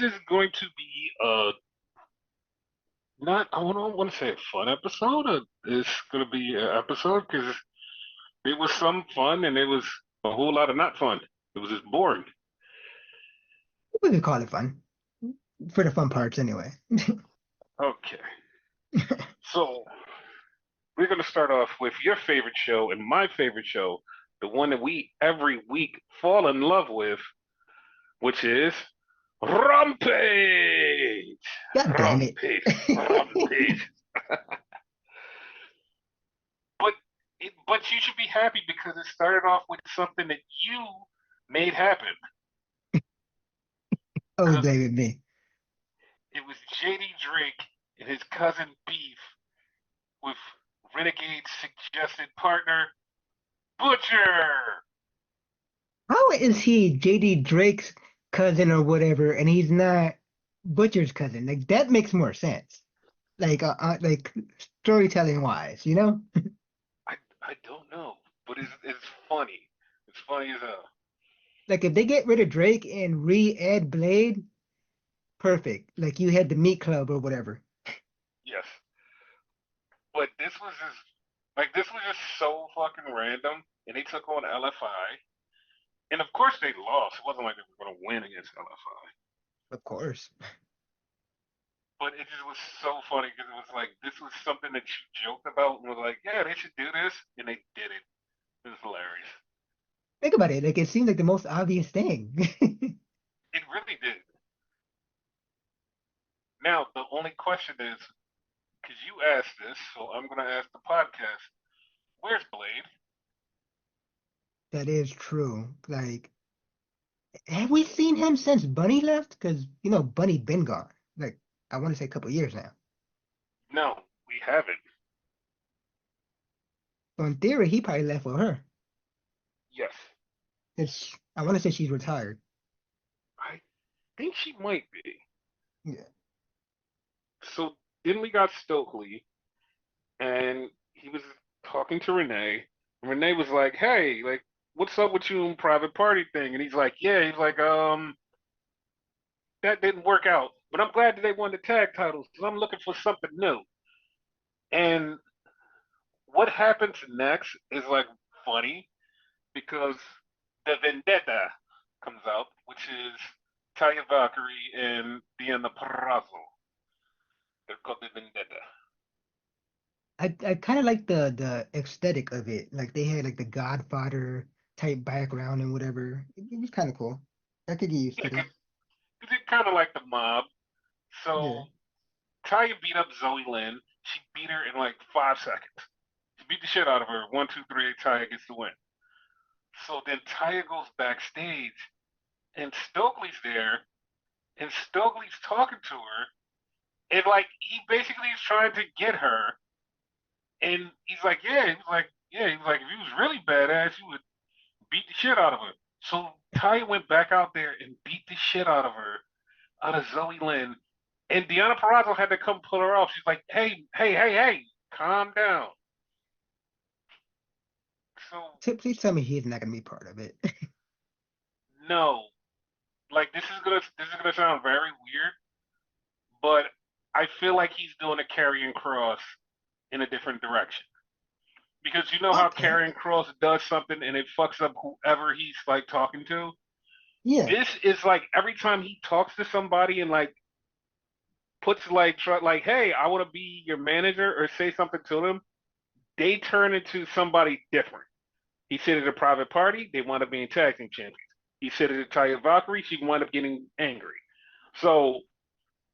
is going to be not I don't want to say a fun episode. It's going to be an episode because it was some fun and it was a whole lot of not fun. It was just boring. We could call it fun for the fun parts anyway. Okay, so we're going to start off with your favorite show and my favorite show, the one that we every week fall in love with, which is Rampage. God damn it. Rampage. Rampage. But but you should be happy because it started off with something that you made happen. Oh, Because blame me. it was JD Drake and his cousin Beef with Renegade's suggested partner Butcher. How is he JD Drake's cousin or whatever, and he's not Butcher's cousin? Like that makes more sense. Like storytelling wise, you know? I don't know, but it's funny. It's funny as hell. Like if they get rid of Drake and re-add Blade, perfect. Like you had the Meat Club or whatever. Yes, but this was just so fucking random, and they took on LFI, and of course they lost. It wasn't like they were going to win against LFI. Of course. But it just was so funny because it was like this was something that you joked about and was like, yeah, they should do this, and they did it. It was hilarious. Think about it. Like it seems like the most obvious thing. It really did. Now the only question is, because you asked this, so I'm gonna ask the podcast, where's Blade? That is true. Like, have we seen him since Bunny left? Because Bunny been gone. Like, I want to say a couple years now. No, we haven't. So in theory, he probably left with her. Yes, I want to say she's retired. I think she might be. Yeah. So then we got Stokely, and he was talking to Renee. And Renee was like, "Hey, like, what's up with you and private party thing?" And he's like, "Yeah." He's like, that didn't work out, but I'm glad that they won the tag titles because I'm looking for something new." And what happens next is like funny because the Vendetta comes out, which is Talia Valkyrie and Diana Perrazzo. They're called the Vendetta. I kind of like the aesthetic of it. Like they had like the Godfather type background and whatever. It was kind of cool. I could get used Yeah, to that. because it kind of like the mob. Yeah. So Talia beat up Zoe Lynn. She beat her in like 5 seconds. She beat the shit out of her. One, two, three. Talia gets the win. So then Talia goes backstage, and Stokely's there, and Stokely's talking to her, and like he basically is trying to get her, and he's like, yeah, he was like, if he was really badass, you would beat the shit out of her. So Talia went back out there and beat the shit out of her, out of Zoe Lynn, and Deanna Purrazzo had to come pull her off. She's like, hey, calm down. So Please tell me he's not gonna be part of it. no, like this is gonna sound very weird, but I feel like he's doing a carrying cross in a different direction. Because you know how Okay. carrying cross does something and it fucks up whoever he's like talking to? Yeah. This is like every time he talks to somebody and like puts like hey, I want to be your manager or say something to them, they turn into somebody different. He said at a private party, they wound up being tag team champions. He said it at Taya Valkyrie, she wound up getting angry. So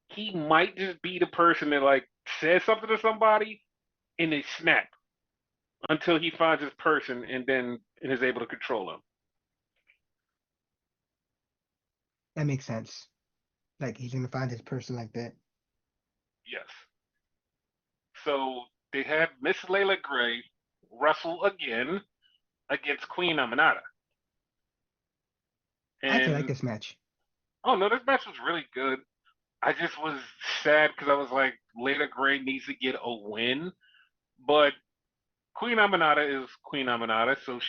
he might just be the person that like says something to somebody and they snap until he finds his person and is able to control them. That makes sense. Like he's gonna find his person like that. Yes. So they had Miss Layla Gray wrestle again against Queen Aminata. I actually like And this match. oh no, this match was really good. I just was sad because I was like, Layla Gray needs to get a win, but Queen Aminata is Queen Aminata, so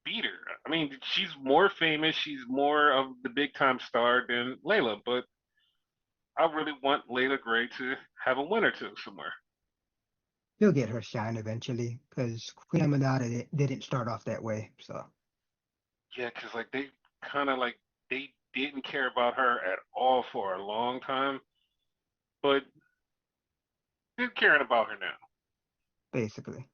beat her. I mean, she's more famous, she's more of the big time star than Layla, but I really want Layla Gray to have a win or two somewhere. She'll get her shine eventually, because Queen Aminata didn't start off that way. So Yeah, because like they kind of like they didn't care about her at all for a long time, but they're caring about her now. basically,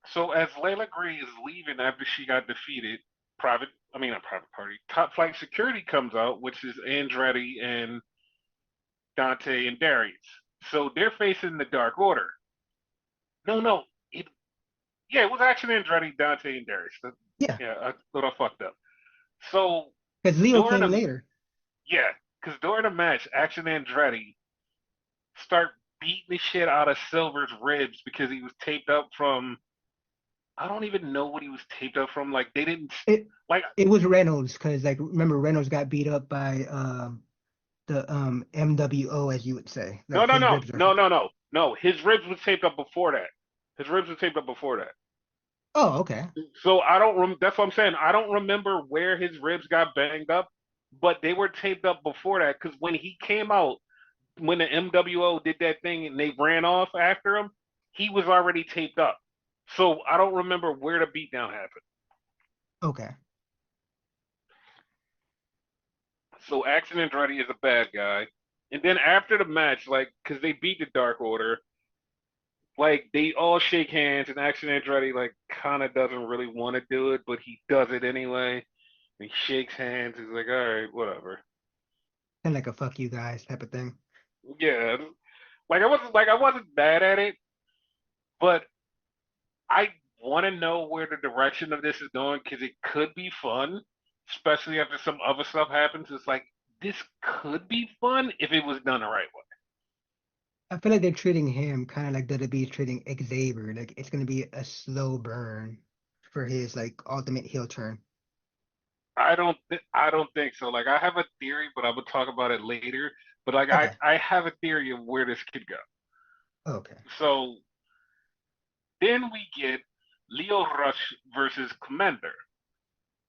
So as Layla Gray is leaving after she got defeated, I mean not private party, Top Flight Security comes out, which is Andretti and Dante and Darius. So they're facing the Dark Order. No, no, it yeah, it was actually Andretti, Dante, and Darius. yeah, Yeah, I thought I fucked up. So because Leo during came the later. yeah, because during the match, Action Andretti start beating the shit out of Silver's ribs because he was taped up from I don't even know what he was taped up from. Like they didn't It like it was Reynolds, because like remember Reynolds got beat up by the MWO, as you would say. no Like no his no ribs are. no no no no. His ribs was taped up before that. His ribs were taped up before that. Oh, okay. So I don't. That's what I'm saying. I don't remember where his ribs got banged up, but they were taped up before that. Because when he came out, when the MWO did that thing and they ran off after him, he was already taped up. So I don't remember where the beatdown happened. Okay. So Action Andretti is a bad guy. And then after the match, like, because they beat the Dark Order, like they all shake hands, and Action Andretti like kind of doesn't really want to do it, but he does it anyway. He shakes hands. He's like, all right, whatever. And like a fuck you guys type of thing. Yeah, like I wasn't bad at it, but I want to know where the direction of this is going because it could be fun, especially after some other stuff happens. It's like this could be fun if it was done the right way. I feel like they're treating him kind of like WWE is treating Xavier. Like it's gonna be a slow burn for his like ultimate heel turn. I don't think so. Like I have a theory, but I will talk about it later. But like Okay. I have a theory of where this could go. Okay. So then we get Leo Rush versus Commander,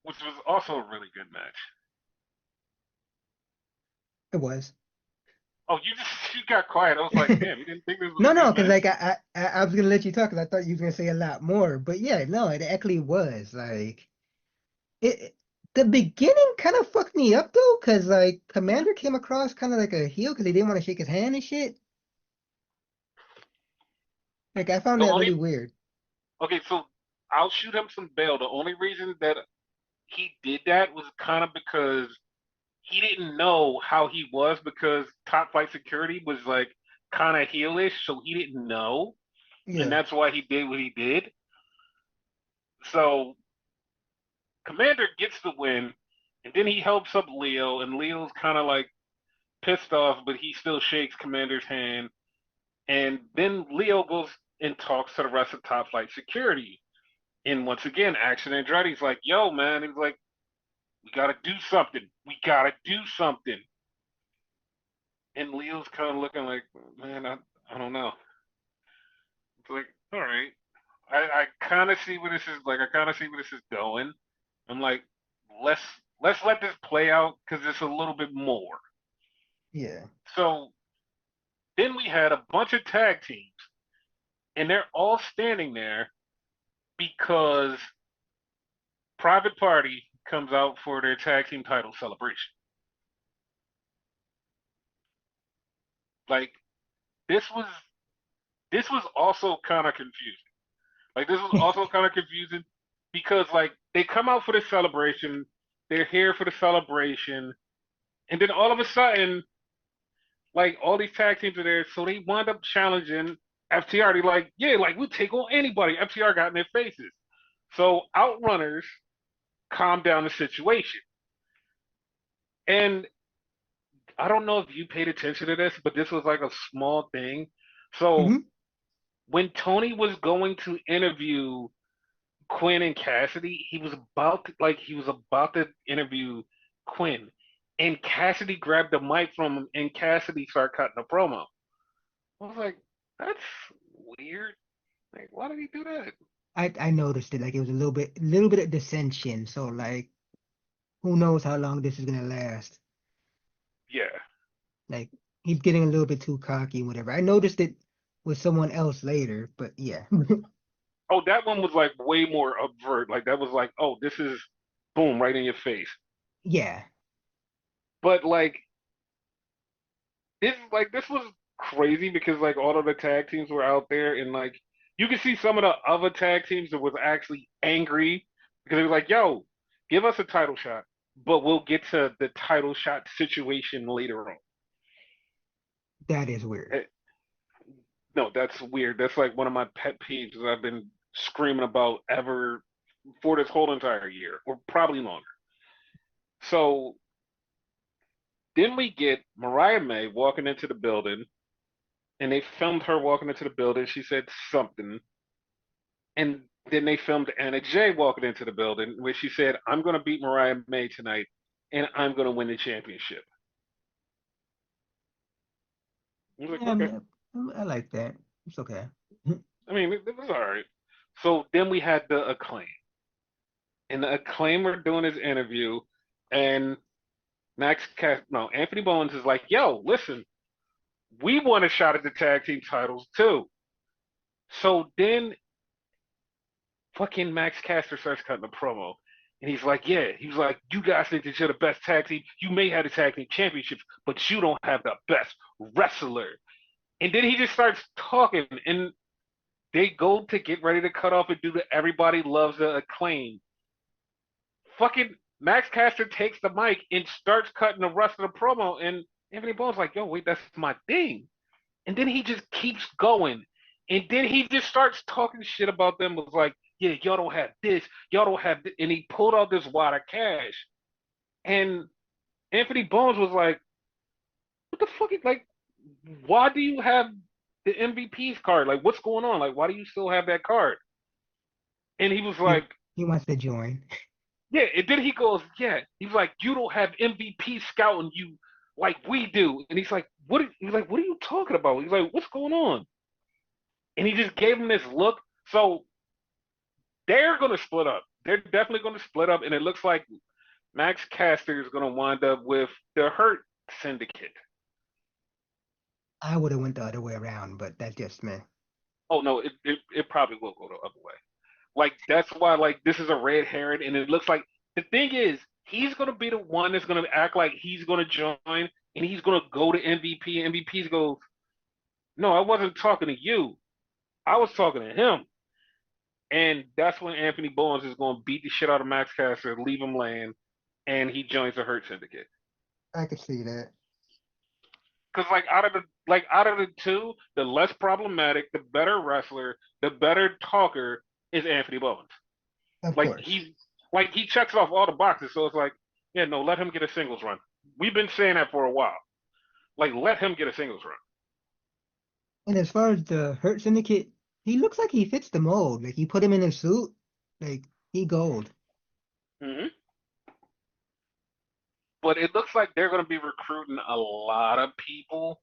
which was also a really good match. It was. Oh, you got quiet. I was like, damn, you didn't think this was No, a no, good because match? like I was gonna let you talk because I thought you was gonna say a lot more. But yeah, no, it actually was like it. The beginning kind of fucked me up though, because like Commander came across kind of like a heel because he didn't want to shake his hand and shit. Like I found The that only really weird. okay, so I'll shoot him some bail. The only reason that he did that was kind of because he didn't know how he was because Top Flight Security was like kind of heelish, so he didn't know, and Yeah. that's why he did what he did. So Commander gets the win, and then he helps up Leo, and Leo's kind of like pissed off, but he still shakes Commander's hand. And then Leo goes and talks to the rest of Top Flight Security. And once again, Action Andretti's like, yo, man. He's like, we got to do something. We got to do something. And Leo's kind of looking like, man, I don't know. It's like, all right. I kind of see where this is like. I kind of see where this is going. I'm like, let's let's let this play out because it's a little bit more. Yeah. So then we had a bunch of tag teams, and they're all standing there because Private Party comes out for their tag team title celebration. Like this was this was also kind of confusing. Like this was also kind of confusing because like they come out for the celebration, they're here for the celebration, and then all of a sudden, like all these tag teams are there, so they wind up challenging FTR. They're like, yeah, like we'll take on anybody. FTR got in their faces. So Outrunners calm down the situation. And I don't know if you paid attention to this, but this was like a small thing. So Hmm. when Tony was going to interview Quinn and Cassidy, he was about to interview Quinn, and Cassidy grabbed the mic from him, and Cassidy started cutting a promo. I was like, that's weird. Like, why did he do that? I noticed it. Like it was a little bit of dissension. So like, who knows how long this is gonna last? Yeah. Like he's getting a little bit too cocky, and whatever. I noticed it with someone else later, but yeah, Oh, that one was like way more overt. Like that was like, oh, this is boom right in your face. yeah, But this was crazy because like all of the tag teams were out there and like you can see some of the other tag teams that was actually angry because they were like, yo, give us a title shot, but we'll get to the title shot situation later on. that is weird. Eh, No, that's weird. That's like one of my pet peeves that I've been screaming about ever for this whole entire year, or probably longer. So then we get Mariah May walking into the building, and they filmed her walking into the building. She said something, and then they filmed Anna Jay walking into the building, where she said, "I'm going to beat Mariah May tonight, and I'm going to win the championship." I was like, Yeah, okay. I like that. It's okay. I mean, it was all right. So then we had the acclaim, and the acclaim were doing his interview, and no, Anthony Bowens is like, "Yo, listen, we want a shot at the tag team titles too." So then fucking Max Caster starts cutting a promo. And he's like, yeah, he was like, you guys think that you're the best tag team. You may have the tag team championships, but you don't have the best wrestler. And then he just starts talking, and they go to get ready to cut off and do the everybody loves the acclaim. Fucking Max Caster takes the mic and starts cutting the rest of the promo, and Anthony Bone's like, yo, wait, that's my thing. And then he just keeps going. And then he just starts talking shit about them. Was like, yeah, y'all don't have this, y'all don't have this. And he pulled out this wad of cash. And Anthony Bones was like, what the fuck is like, why do you have the MVP's card? Like, what's going on? Like, why do you still have that card? And he was he like, he wants to join. yeah. And then he goes, yeah. He's like, you don't have MVP scouting you like we do. And he's like, he's like, what are you talking about? He's like, what's going on? And he just gave him this look. So they're going to split up. They're definitely going to split up, and it looks like Max Caster is going to wind up with the Hurt Syndicate. I would have went the other way around, but that's just me. Oh no, it probably will go the other way. Like that's why like this is a red herring, and it looks like the thing is he's going to be the one that's going to act like he's going to join, and he's going to go to MVP. MVP goes, no, I wasn't talking to you. I was talking to him. And that's when Anthony Bowens is going to beat the shit out of Max Caster, leave him laying, and he joins the Hurt Syndicate. I could see that. Because out of the two, the less problematic, the better wrestler, the better talker is Anthony Bowens. Of Like course. he checks off all the boxes. So it's like, yeah, no, let him get a singles run. We've been saying that for a while. Like let him get a singles run. And as far as the Hurt Syndicate, he looks like he fits the mold. Like you put him in a suit, like he gold. Mm-hmm. But it looks like they're going to be recruiting a lot of people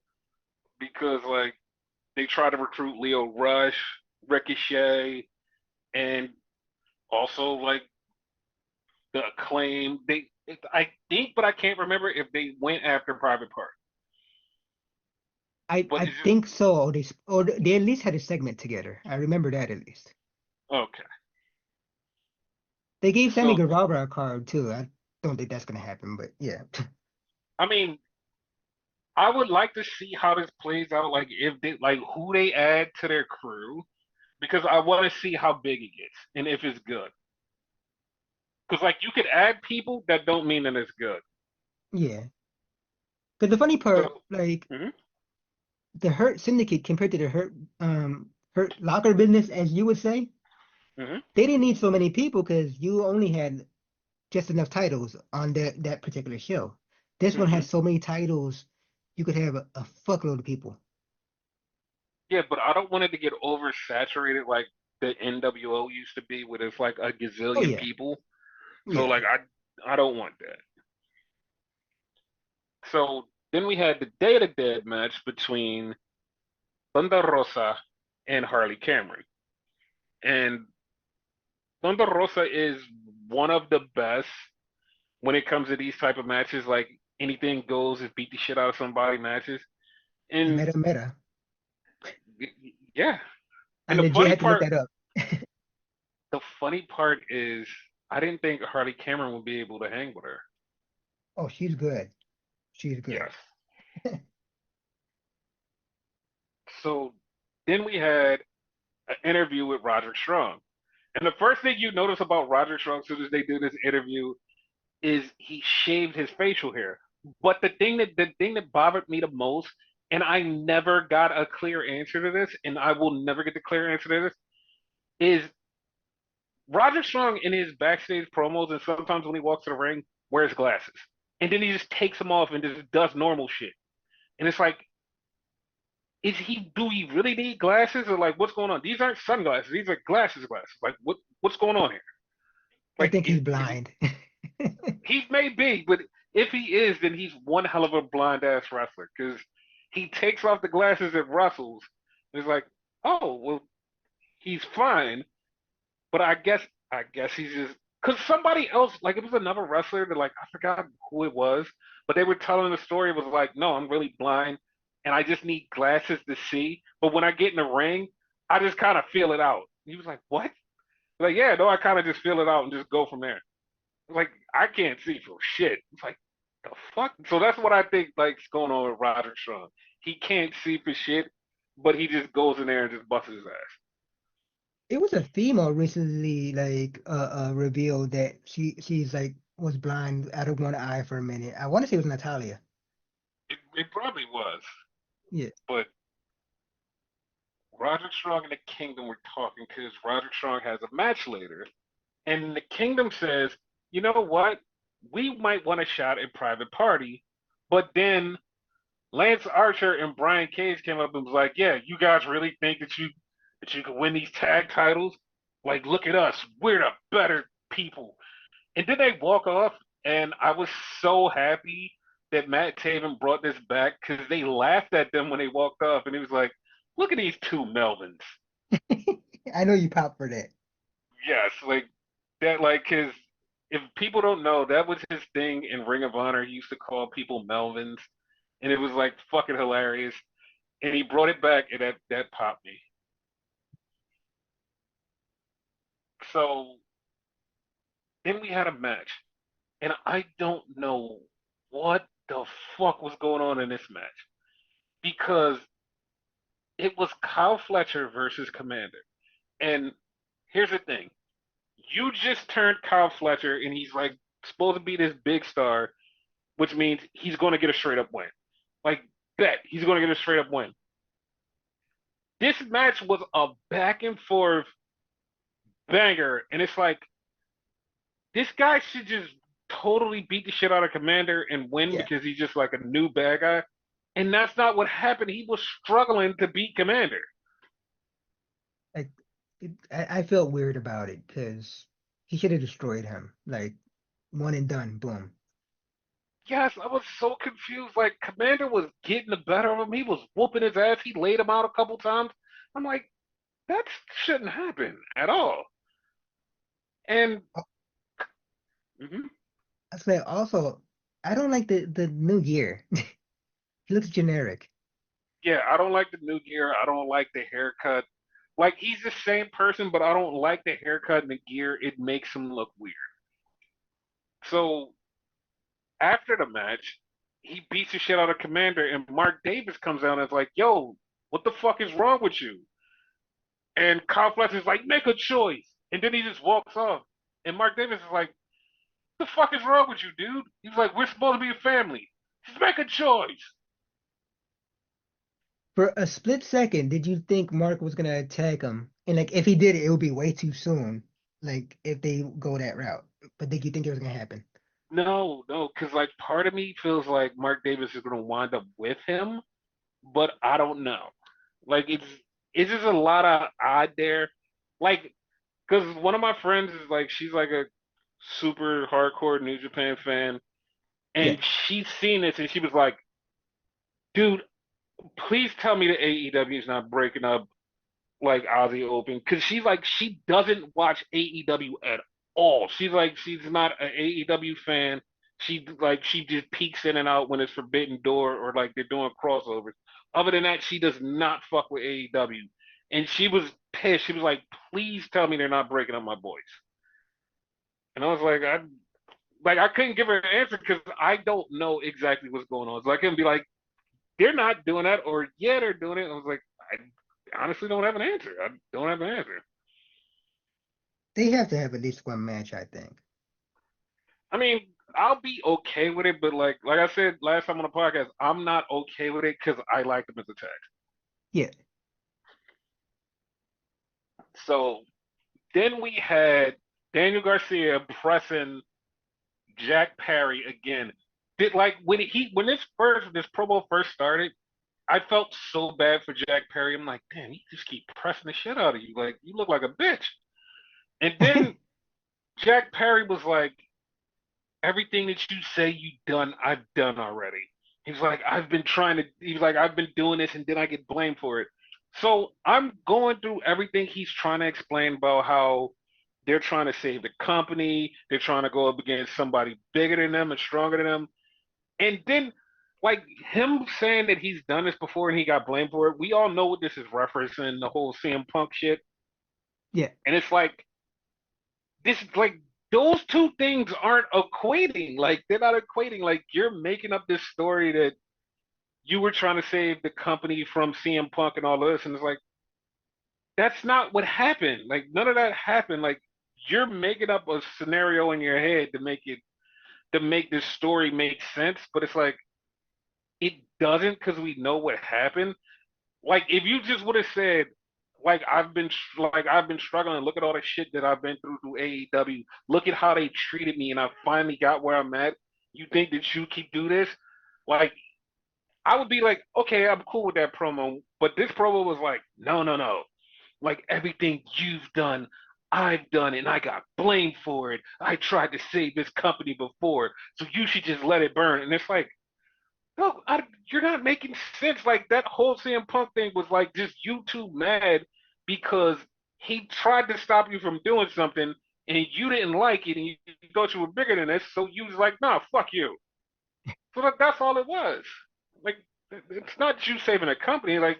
because like they try to recruit Leo Rush, Ricochet, and also like the Acclaim. I think, but I can't remember if they went after Private Party. But I it's just think so. Or they at least had a segment together. I remember that at least. okay. They gave Sammy So Guevara a card too. I don't think that's gonna happen, but yeah. I mean, I would like to see how this plays out. Like if they like who they add to their crew, because I want to see how big it gets and if it's good. Because like you could add people that don't mean that it's good. Yeah. Because the funny So part, like mhm, the Hurt Syndicate compared to the Hurt Locker business, as you would say, mhm, they didn't need so many people because you only had just enough titles on that particular show. This one mhm. has so many titles, you could have a fuckload of people. Yeah, but I don't want it to get oversaturated like the NWO used to be, where there's like a Oh gazillion yeah, people. So yeah. like I don't want that. So then we had the Day of the Dead match between Thunder Rosa and Harley Cameron. And Thunder Rosa is one of the best when it comes to these type of matches. Like anything goes, is beat the shit out of somebody matches. And Meta Meta. yeah, I and legit had to look that up. the funny part is, I didn't think Harley Cameron would be able to hang with her. Oh, she's good. She's good. Yes. So then we had an interview with Roderick Strong. And the first thing you notice about Roderick Strong as soon as they do this interview is he shaved his facial hair. But the thing that bothered me the most, and I never got a clear answer to this, and I will never get the clear answer to this, is Roderick Strong in his backstage promos and sometimes when he walks to the ring wears glasses. And then he just takes them off and just does normal shit. And it's like, do he really need glasses or like what's going on? These aren't sunglasses, these are glasses. Like what's going on here? I Like think he's is blind. he may be, but if he is, then he's one hell of a blind ass wrestler because he takes off the glasses at Russell's. It's like, oh well, he's fine, but I guess he's just because somebody else, like it was another wrestler that like I forgot who it was, but they were telling the story. It was like, no, I'm really blind, and I just need glasses to see. But when I get in the ring, I just kind of feel it out. He was like, what? Like, yeah, no, I kind of just feel it out and just go from there. Like I can't see for shit. It's like the fuck. So that's what I think like's going on with Roderick Strong. He can't see for shit, but he just goes in there and just busts his ass. It was a female recently like revealed that she's like was blind out of one eye for a minute. I want to say it was Natalia. It probably was, Yeah. but Roderick Strong and the Kingdom were talking because Roderick Strong has a match later, and the Kingdom says, you know what? We might want a shot at Private Party, but then Lance Archer and Brian Cage came up and was like, "Yeah, you guys really think that you can win these tag titles? Like, look at us, we're the better people." And then they walk off, and I was so happy that Matt Taven brought this back because they laughed at them when they walked off, and he was like, "Look at these two Melvins." I know you popped for that. Yes, like that, like because if people don't know, that was his thing in Ring of Honor. He used to call people Melvins, and it was like fucking hilarious. And he brought it back, and that popped me. So then we had a match, and I don't know what the fuck was going on in this match because it was Kyle Fletcher versus Commander. And here's the thing: you just turned Kyle Fletcher, and he's like supposed to be this big star, which means he's going to get a straight up win. Like bet he's going to get a straight up win. This match was a back and forth banger, and it's like this guy should just totally beat the shit out of Commander and win Yeah. because he's just like a new bad guy. And that's not what happened. He was struggling to beat Commander. Like I felt weird about it because he should have destroyed him. Like one and done. Boom. Yes, I was so confused. Like Commander was getting the better of him. He was whooping his ass. He laid him out a couple times. I'm like, that shouldn't happen at all. And Oh, mhm, I say also, I don't like the new gear. He looks generic. yeah, I don't like the new gear. I don't like the haircut. Like he's the same person, but I don't like the haircut and the gear. It makes him look weird. So after the match, he beats the shit out of Commander, and Mark Davis comes out and is like, "Yo, what the fuck is wrong with you?" And Kyle Fletcher's like, "Make a choice," and then he just walks off. And Mark Davis is like, "What the fuck is wrong with you, dude?" He's like, "We're supposed to be a family. Just make a choice." For a split second, did you think Mark was gonna attack him? And like if he did it, it would be way too soon. Like if they go that route. But did you think it was gonna happen? No, no, because like part of me feels like Mark Davis is gonna wind up with him, but I don't know. Like it's just a lot of odd there. Like, because one of my friends is like she's like a super hardcore New Japan fan, Yeah. and she's seen this and she was like, "Dude, please tell me that AEW is not breaking up like Aussie Open because she's like she doesn't watch AEW at all. She's like she's not an AEW fan. She just peeks in and out when it's Forbidden Door or like they're doing crossovers. Other than that, she does not fuck with AEW. And she was pissed. She was like, "Please tell me they're not breaking up my boys." And I was like I couldn't give her an answer because I don't know exactly what's going on. So I couldn't be like, "They're not doing that," or "Yeah, they're doing it." And I was like, I honestly don't have an answer. I don't have an answer. They have to have at least one match, I think. I mean, I'll be okay with it, but like I said last time on the podcast, I'm not okay with it because I like them as a tag. Yeah. So then we had Daniel Garcia pressing Jack Perry again. Did like when this promo first started, I felt so bad for Jack Perry. I'm like, damn, he just keep pressing the shit out of you. Like you look like a bitch. And then Jack Perry was like, everything that you say you done, I've done already. He's like, I've been doing this and then I get blamed for it. So I'm going through everything he's trying to explain about how they're trying to save the company. They're trying to go up against somebody bigger than them and stronger than them. And then, like, him saying that he's done this before and he got blamed for it, we all know what this is referencing, the whole CM Punk shit. Yeah. And it's like, this like those two things aren't equating. Like they're not equating. Like you're making up this story that you were trying to save the company from CM Punk and all of this, and it's like that's not what happened. Like none of that happened. Like you're making up a scenario in your head to make this story make sense, but it's like it doesn't because we know what happened. Like if you just would have said, I've been struggling. Look at all the shit that I've been through AEW. Look at how they treated me, and I finally got where I'm at. You think that you keep do this? Like I would be like, okay, I'm cool with that promo, but this promo was like, no, no, no. Like everything you've done, I've done, and I got blamed for it. I tried to save this company before, so you should just let it burn. And it's like, no, you're not making sense. Like that whole CM Punk thing was like just you two mad because he tried to stop you from doing something and you didn't like it and you thought you were bigger than this, so you was like, nah, fuck you. So that's all it was. Like it's not you saving a company. Like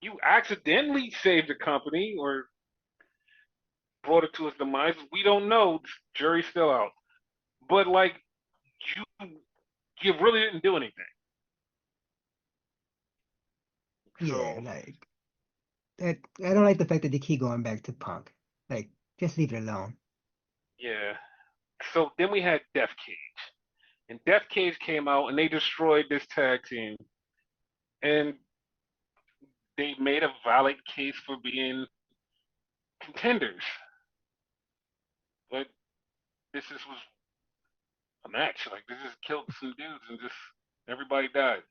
you accidentally saved a company or brought it to its demise. We don't know. Jury's still out. But like you, you really didn't do anything. Yeah, So like that I don't like the fact that they keep going back to Punk. Like, just leave it alone. yeah. So then we had Death Cage. And Death Cage came out and they destroyed this tag team. And they made a valid case for being contenders. But was a match. Like they just killed some dudes and just everybody died.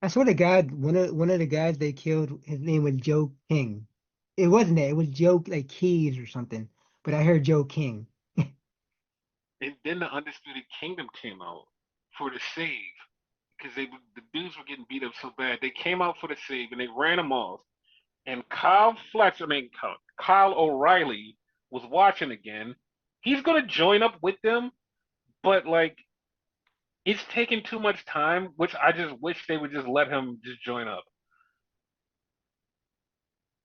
I swear to God, one of the guys they killed, his name was Joe King. It wasn't that, it was Joe like Keys or something. But I heard Joe King. And then the Undisputed Kingdom came out for the save because the dudes were getting beat up so bad. They came out for the save and they ran them off. And Kyle O'Reilly was watching again. He's gonna join up with them, but like it's taking too much time, which I just wish they would just let him just join up.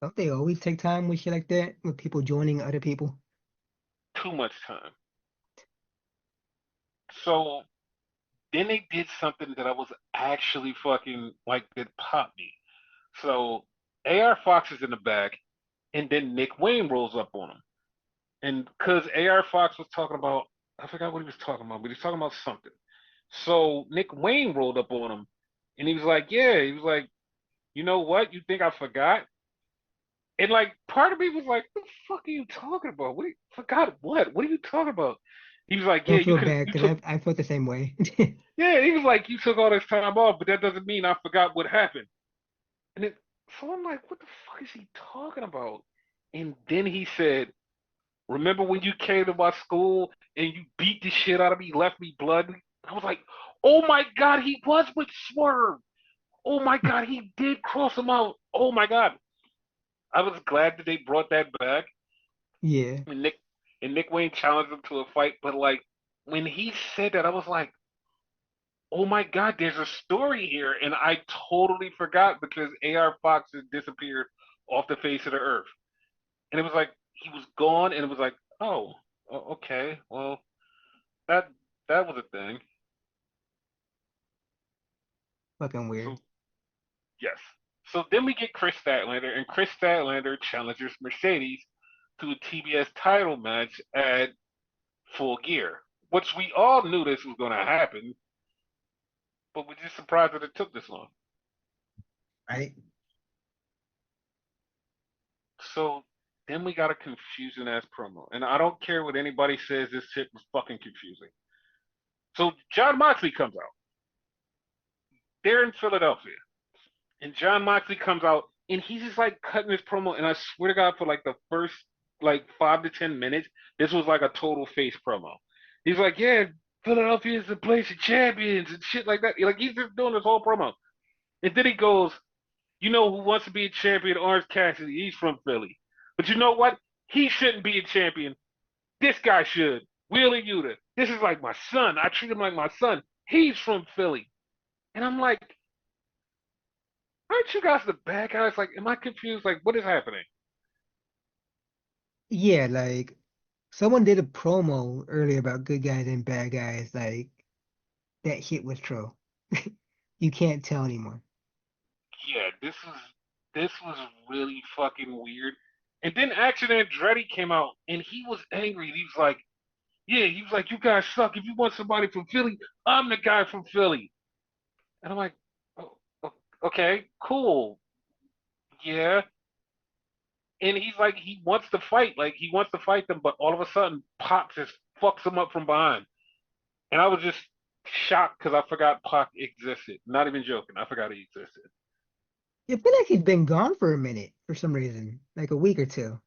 Don't they always take time with shit like that? With people joining other people? Too much time. So then they did something that I was actually fucking like that popped me. So AR Fox is in the back, and then Nick Wayne rolls up on him. And because AR Fox was talking about, I forgot what he was talking about, but he was talking about something. So Nick Wayne rolled up on him, and he was like, "Yeah," he was like, "You know what? You think I forgot?" And like, part of me was like, "What the fuck are you talking about? Forgot what? What are you talking about?" He was like, "Yeah, Don't feel bad you because took, I felt the same way. yeah." He was like, "You took all this time off, but that doesn't mean I forgot what happened." And it, so I'm like, "What the fuck is he talking about?" And then he said, "Remember when you came to my school and you beat the shit out of me, left me blood?" I was like, "Oh my god, he was with Swerve." Oh my God, he did cross him out. Oh my God. I was glad that they brought that back. Yeah, And Nick Wayne challenged him to a fight, but like when he said that, I was like, oh my God, there's a story here, and I totally forgot because A.R. Fox had disappeared off the face of the earth, and it was like he was gone, and it was like, oh, okay, well that that was a thing. fucking weird. So yes, so then we get Chris Statlander, and Chris Statlander challenges Mercedes to a TBS title match at Full Gear, which we all knew this was going to happen, but we're just surprised that it took this long. Right? So then we got a confusing ass promo. And I don't care what anybody says, this shit was fucking confusing. So John Moxley comes out. They're in Philadelphia. And John Moxley comes out and he's just like cutting his promo. And I swear to God, for like the first like 5 to 10 minutes, this was like a total face promo. He's like, yeah, Philadelphia is the place of champions and shit like that. Like he's just doing this whole promo. And then he goes, you know who wants to be a champion? Orange Cassidy. He's from Philly. But you know what? He shouldn't be a champion. This guy should. Wheeler Yuta. This is like my son. I treat him like my son. He's from Philly. And I'm like, aren't you guys the bad guys? Like, am I confused? Like, what is happening? Yeah, like someone did a promo earlier about good guys and bad guys. Like that shit was true. You can't tell anymore. Yeah, this was really fucking weird. And then Action Andretti came out and he was angry. He was like, yeah, he was like, you guys suck. If you want somebody from Philly, I'm the guy from Philly. And I'm like, oh, okay, cool. Yeah. And he's like, he wants to fight. Like, he wants to fight them, but all of a sudden, Pac just fucks him up from behind. And I was just shocked because I forgot Pac existed. Not even joking. I forgot he existed. I feel like he's been gone for a minute for some reason, like a week or two.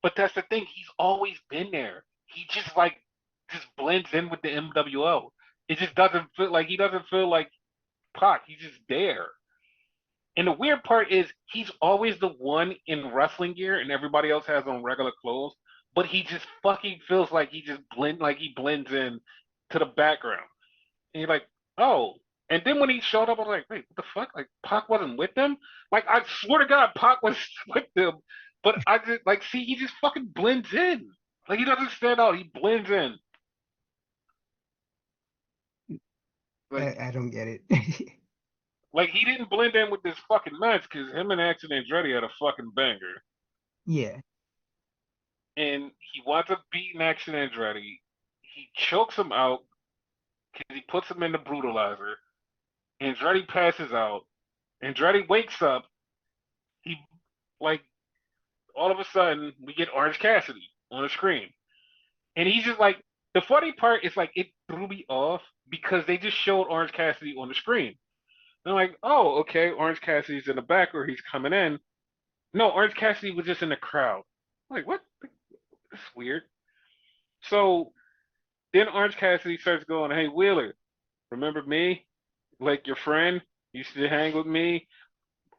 But that's the thing. He's always been there. He just like just blends in with the MWO. It just doesn't feel like he doesn't feel like Pac. He's just there. And the weird part is he's always the one in wrestling gear and everybody else has on regular clothes, but he just fucking feels like he blends in to the background. And you're like, oh. And then when he showed up, I was like, wait, what the fuck? Like Pac wasn't with them? Like I swear to God, Pac was with them. But I just like see he just fucking blends in. Like he doesn't stand out, he blends in. Like I don't get it. like he didn't blend in with this fucking match because him and Action Andretti had a fucking banger. Yeah. And he winds up beating Action Andretti. He chokes him out because he puts him in the brutalizer. Andretti passes out. Andretti wakes up. He like all of a sudden we get Orange Cassidy on the screen, and he's just like the funny part is like it threw me off because they just showed Orange Cassidy on the screen. And I'm like, oh, okay, Orange Cassidy's in the back or he's coming in. No, Orange Cassidy was just in the crowd. I'm like, what? That's weird. So then Orange Cassidy starts going, hey, Wheeler, remember me? Like your friend? You used to hang with me.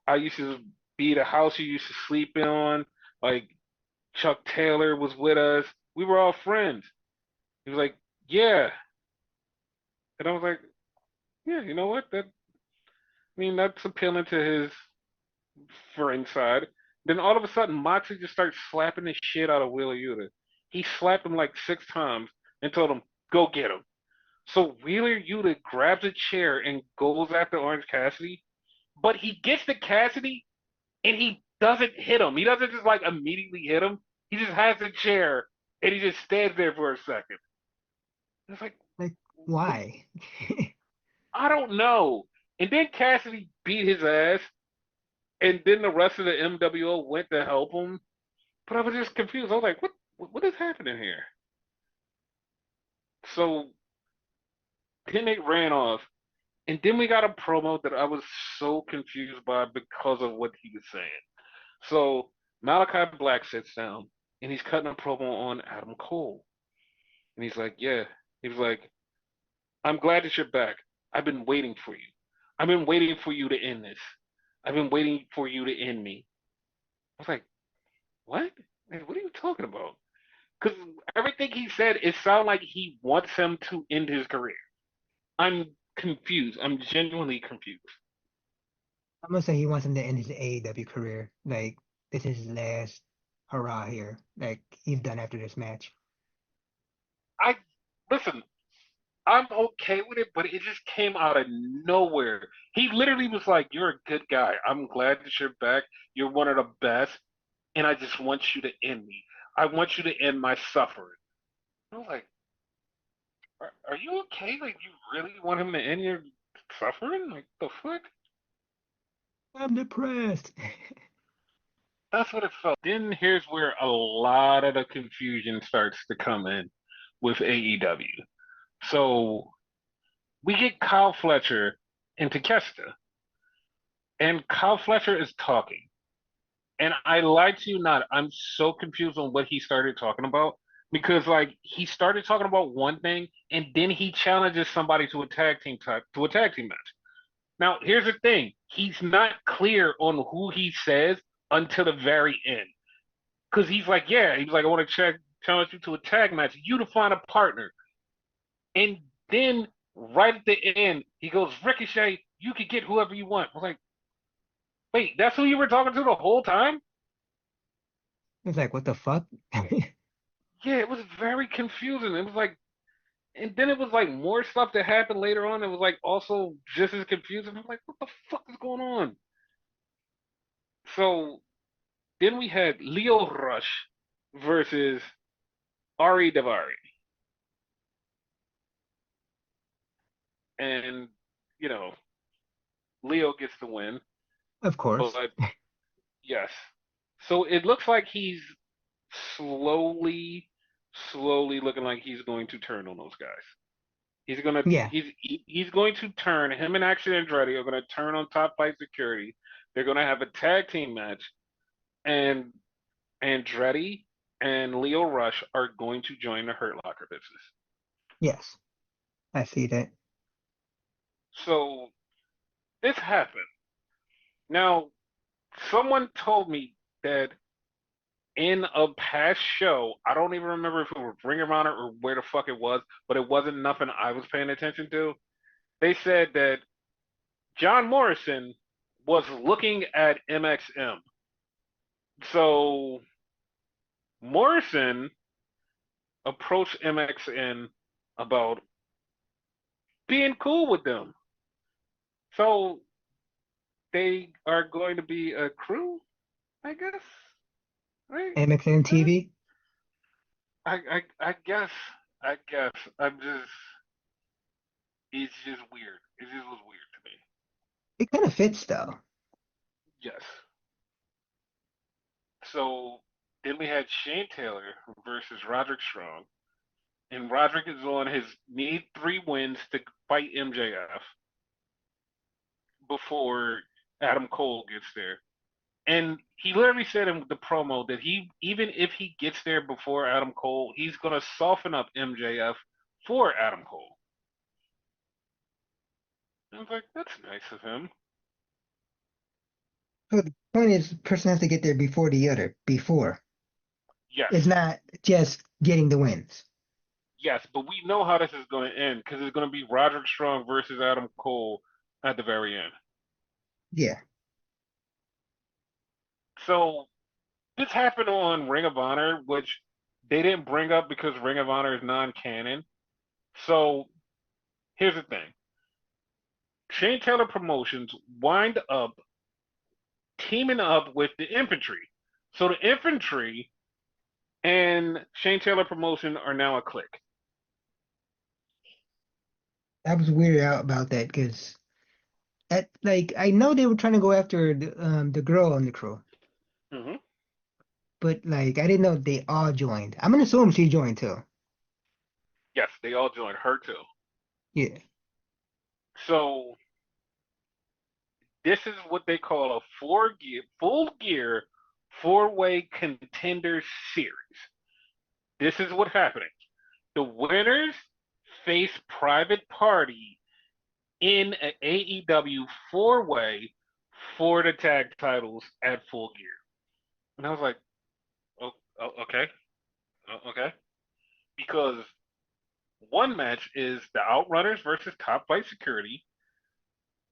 I used to be the house you used to sleep on. Like Chuck Taylor was with us. We were all friends. He was like, yeah. And I was like, yeah, you know what? That's appealing to his friend side. Then all of a sudden, Moxley just starts slapping the shit out of Wheeler Yuta. He slapped him like 6 times and told him, go get him. So Wheeler Yuta grabs a chair and goes after Orange Cassidy, but he gets to Cassidy and he doesn't hit him. He doesn't just like immediately hit him. He just has the chair and he just stands there for a second. It's like, Like, what? why? I don't know. And then Cassidy beat his ass, and then the rest of the MWO went to help him. But I was just confused. I was like, what is happening here? So then they ran off, and then we got a promo that I was so confused by because of what he was saying. So Malachi Black sits down, and he's cutting a promo on Adam Cole, and he's like, yeah, he was like, I'm glad that you're back. I've been waiting for you. I've been waiting for you to end this. I've been waiting for you to end me. I was like, what? Like, what are you talking about? Because everything he said, it sounded like he wants him to end his career. I'm confused. I'm genuinely confused. I'm gonna say he wants him to end his AEW career. Like this is his last hurrah here. Like he's done after this match. I listen. I'm okay with it, but it just came out of nowhere. He literally was like, "You're a good guy. I'm glad that you're back. You're one of the best, and I just want you to end me. I want you to end my suffering." I was like, are you okay? Like, you really want him to end your suffering? Like, the fuck? I'm depressed. That's what it felt. Then here's where a lot of the confusion starts to come in with AEW. So we get Kyle Fletcher and Takeshita, and Kyle Fletcher is talking. And I lied to you not, I'm so confused on what he started talking about because like he started talking about one thing and then he challenges somebody to a tag team match. Now, here's the thing. He's not clear on who he says until the very end. Because he's like, yeah, he's like, I want to challenge you to a tag match. You to find a partner. And then right at the end, he goes, Ricochet, you can get whoever you want. I was like, wait, that's who you were talking to the whole time? It's like what the fuck? Yeah, it was very confusing. It was like, and then it was like more stuff that happened later on. It was like also just as confusing. I'm like, what the fuck is going on? So then we had Leo Rush versus Ari Davari. And, you know, Leo gets the win. Of course. But yes. So it looks like he's slowly, slowly looking like he's going to turn on those guys. Yeah. He's going to turn. Him and Action Andretti are going to turn on Top Flight Security. They're going to have a tag team match, and Andretti and Leo Rush are going to join the Hurt Locker business. Yes. I see that. So this happened. Now, someone told me that in a past show, I don't even remember if it was Ring of Honor or where the fuck it was, but it wasn't nothing I was paying attention to. They said that John Morrison was looking at MXM. So Morrison approached MXN about being cool with them. So they are going to be a crew, I guess, right? MXN TV. I guess, I'm just, it's just weird. It just was weird to me. It kind of fits though. Yes. So then we had Shane Taylor versus Roderick Strong, and Roderick is on his need 3 wins to fight MJF before Adam Cole gets there. And he literally said in the promo that he, even if he gets there before Adam Cole, he's gonna soften up MJF for Adam Cole. I was like, that's nice of him. So the point is, the person has to get there before the other. Before. Yes, It's not just getting the wins. yes, but we know how this is gonna end because it's gonna be Roderick Strong versus Adam Cole at the very end. Yeah. So this happened on Ring of Honor, which they didn't bring up because Ring of Honor is non-canon. So here's the thing. Shane Taylor Promotions wind up teaming up with the infantry. So the infantry and Shane Taylor Promotion are now a clique. I was weirded out about that because at like I know they were trying to go after the girl on the crew, Hmm. but like I didn't know they all joined. I'm gonna assume she joined too. Yes, they all joined her too. Yeah. So this is what they call a full gear, 4-way contender series. This is what's happening. The winners face Private Party in an AEW four-way for the tag titles at Full Gear. And I was like, oh, okay, okay. Because one match is the Outrunners versus Top Flight Security.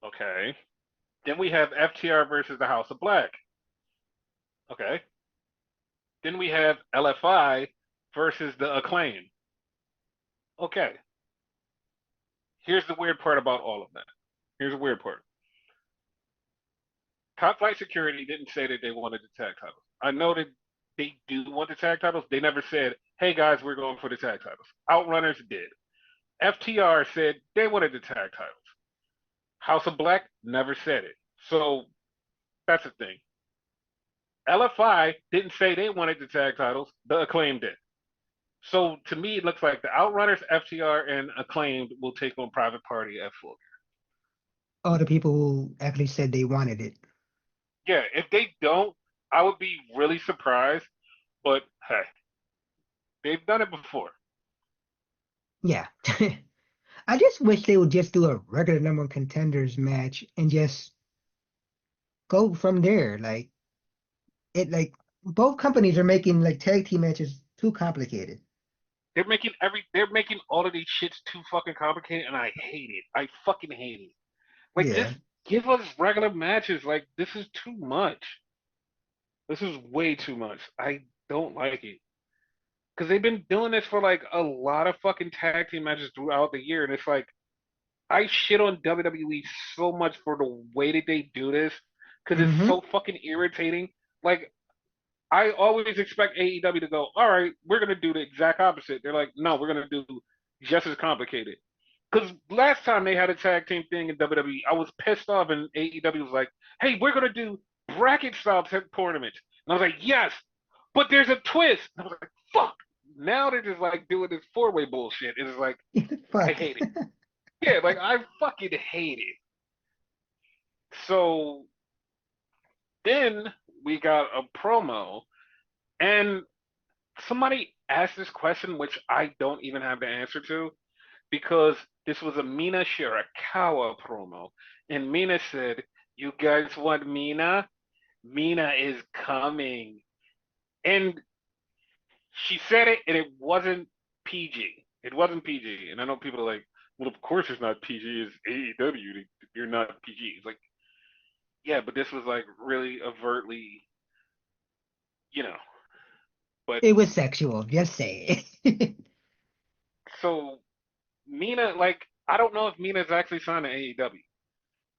Okay. Then we have FTR versus the House of Black. Okay. Then we have LFI versus the Acclaim. Okay. Here's the weird part about all of that. Here's the weird part. Top Flight Security didn't say that they wanted the tag titles. I know that they do want the tag titles. They never said, hey guys, we're going for the tag titles. Outrunners did. FTR said they wanted the tag titles. House of Black never said it. So that's the thing. LFI didn't say they wanted the tag titles. The Acclaim did. So to me, it looks like the Outrunners, FTR, and Acclaimed will take on Private Party at Full. All the people who actually said they wanted it. Yeah, if they don't, I would be really surprised. But hey, they've done it before. Yeah. I just wish they would just do a regular number one contenders match and just go from there. Like both companies are making like tag team matches too complicated. They're making all of these shits too fucking complicated, and I hate it. I fucking hate it. Like Yeah. just give us regular matches. Like this is too much. This is way too much. I don't like it. Because they've been doing this for like a lot of fucking tag team matches throughout the year, and it's like I shit on WWE so much for the way that they do this because it's Hmm. so fucking irritating. Like I always expect AEW to go, all right, we're gonna do the exact opposite. They're like, no, we're gonna do just as complicated. Because last time they had a tag team thing in WWE, I was pissed off, and AEW was like, hey, we're gonna do bracket style tournaments, and I was like, yes, but there's a twist. And I was like, fuck. Now they're just like doing this four-way bullshit. It's like I Fuck. hate it. Yeah, like I fucking hate it. So then we got a promo, and somebody asked this question, which I don't even have the answer to, because this was a Mina Shirakawa promo. And Mina said, you guys want Mina? Mina is coming. And she said it, and it wasn't PG. It wasn't PG. And I know people are like, well, of course it's not PG. It's AEW. You're not PG. It's like, yeah, but this was like really overtly, you know. But It was sexual, just say it. so Mina, like, I don't know if Mina's actually signed to AEW.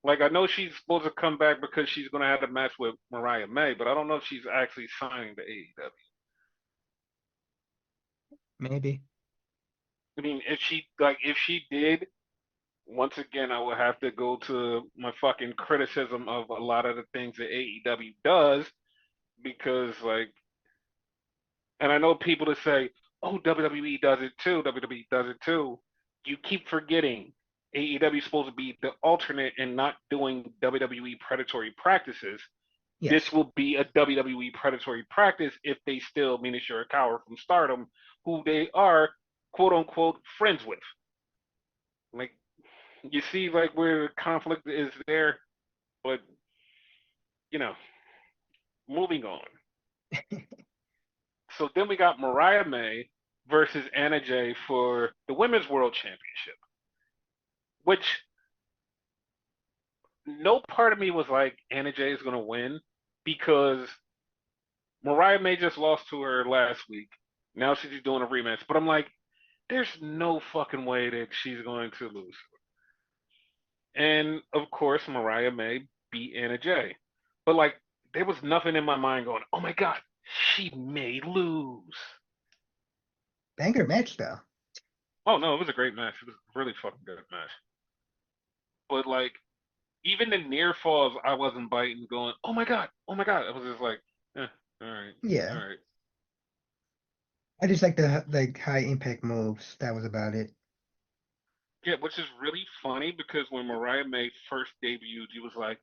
Like, I know she's supposed to come back because she's going to have a match with Mariah May, but I don't know if she's actually signing to AEW. Maybe. I mean, if she did, once again, I would have to go to my fucking criticism of a lot of the things that AEW does because, like, and I know people that say, "Oh, WWE does it too. WWE does it too." You keep forgetting AEW is supposed to be the alternate and not doing WWE predatory practices. This Yes. will be a WWE predatory practice if they still mean it's Shirakawa from Stardom, who they are quote unquote friends with. Like you see, like where the conflict is there, but you know, moving on. So then we got Mariah May versus Anna Jay for the Women's World Championship, which no part of me was like Anna Jay is going to win because Mariah May just lost to her last week. Now she's doing a rematch, but I'm like, there's no fucking way that she's going to lose. And of course, Mariah May beat Anna Jay, but like, there was nothing in my mind going, oh my god, she may lose. Banger match though. Oh no, it was a great match. It was a really fucking good match. But like, even the near falls, I wasn't biting, going, "Oh my god, oh my god!" I was just like, all right, all Yeah. right." I just like the like high impact moves. That was about it. Yeah, which is really funny because when Mariah May first debuted, you was like,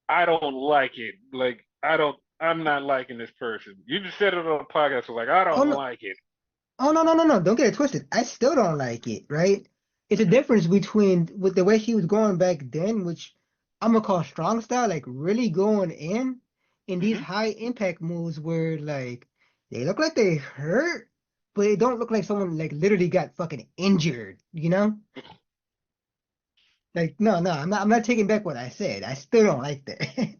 "I don't like it. Like, I'm not liking this person." You just said it on the podcast, was like, "I Oh don't no. like it." Oh no. Don't get it twisted. I still don't like it, right? it's a difference between with the way she was going back then, which I'm gonna call strong style, like really going in, and these Hmm. high impact moves where like they look like they hurt, but they don't look like someone like literally got fucking injured, you know? Like no, I'm not taking back what I said. I still don't like that.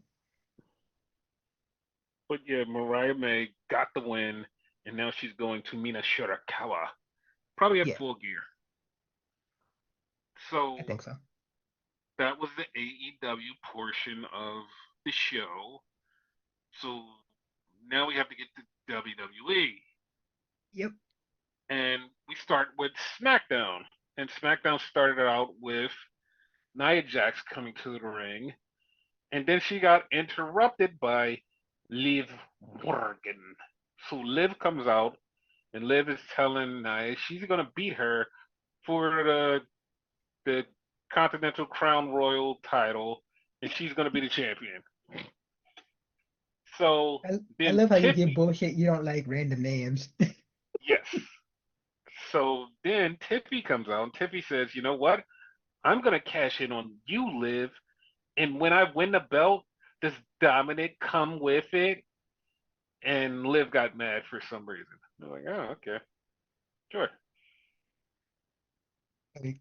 But yeah, Mariah May got the win, and now she's going to Mina Shirakawa, probably at Yeah, Full Gear. I So think so. that was the AEW portion of the show. So now we have to get to WWE. Yep. And we start with Smackdown. And Smackdown started out with Nia Jax coming to the ring. And then she got interrupted by Liv Morgan. So Liv comes out, and Liv is telling Nia she's going to beat her for the Continental Crown Royal title, and she's going to be the champion. So I, I then love how you give Tiffany, bullshit you don't like random names. yes. So then Tiffy comes out, and Tiffy says, "You know what? I'm gonna cash in on you, Liv, and when I win the belt, does Dominic come with it?" And Liv got mad for some reason. I'm like, "Oh, okay, sure." Like,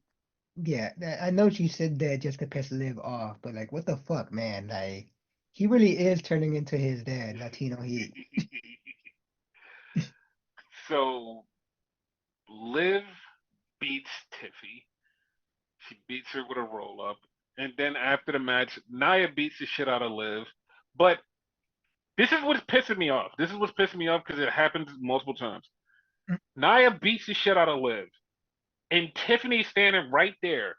yeah, I know she said that just to piss Liv off, but like, what the fuck, man? Like, he really is turning into his dad, Latino Heat. So Liv beats Tiffy. She beats her with a roll up, and then after the match, Nia beats the shit out of Liv. But this is what's pissing me off. This is what's pissing me off because it happens multiple times. Nia beats the shit out of Liv, and Tiffany's standing right there.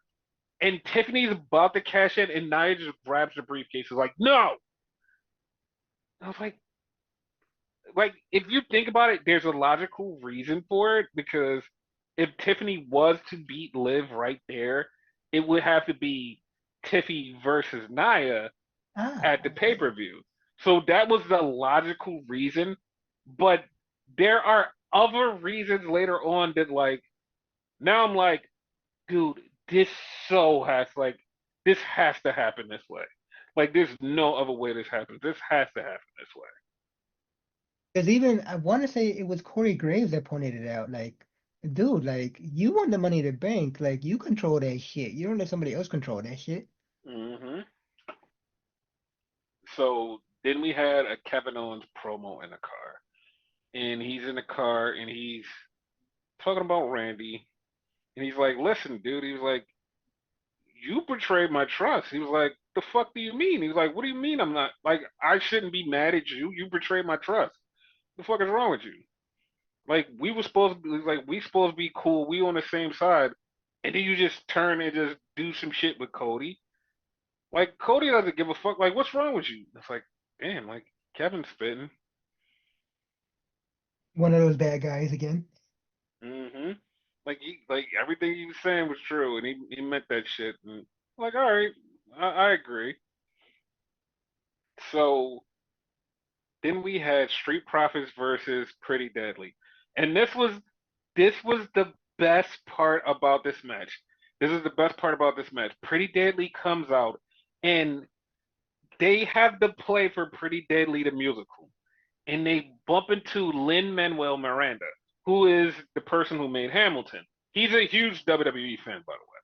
And Tiffany's about to cash in, and Nia just grabs the briefcase. Is like, no. I was like if you think about it, there's a logical reason for it because if Tiffany was to beat Liv right there, it would have to be Tiffy versus Nia Ah, at the pay okay. per view. So that was the logical reason. But there are other reasons later on that like now I'm like, dude, this so has like this has to happen this way. Like there's no other way this happens. This has to happen this way. Because even I want to say it was Corey Graves that pointed it out. Like, dude, like you want the money to bank, like you control that shit. You don't let somebody else control that shit. Hmm. So then we had a Kevin Owens promo in the car, and he's in the car and he's talking about Randy, and he's like, "Listen, dude," he was like, "You betrayed my trust." He was like, "The fuck do you mean?" He was like, "What do you mean I'm not like I shouldn't be mad at you? You betrayed my trust. The fuck is wrong with you? Like we were supposed to be like we supposed to be cool. We on the same side, and then you just turn and just do some shit with Cody. Like Cody doesn't give a fuck. Like what's wrong with you?" It's like, damn, like Kevin's spitting. One of those bad guys again. Hmm. Like everything he was saying was true, and he meant that shit. And like, all right, I agree. So then we had Street Profits versus Pretty Deadly, and this was the best part about this match. This is the best part about this match. Pretty Deadly comes out, and they have the play for Pretty Deadly the musical, and they bump into Lin Manuel Miranda, who is the person who made Hamilton. He's a huge WWE fan, by the way.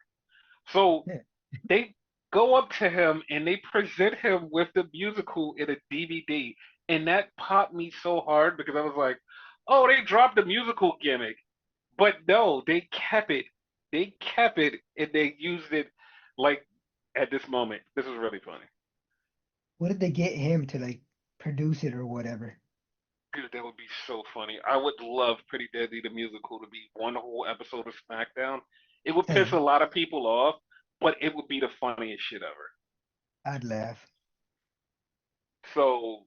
So Yeah. they go up to him and they present him with the musical in a DVD, and that popped me so hard because I was like, "Oh, they dropped the musical gimmick," but no, they kept it. They kept it, and they used it like at this moment. This is really funny. What did they get him to like produce it or whatever? Dude, that would be so funny. I would love Pretty Deadly the musical to be one whole episode of SmackDown. It would piss a Same. lot of people off, but it would be the funniest shit ever. I'd laugh. So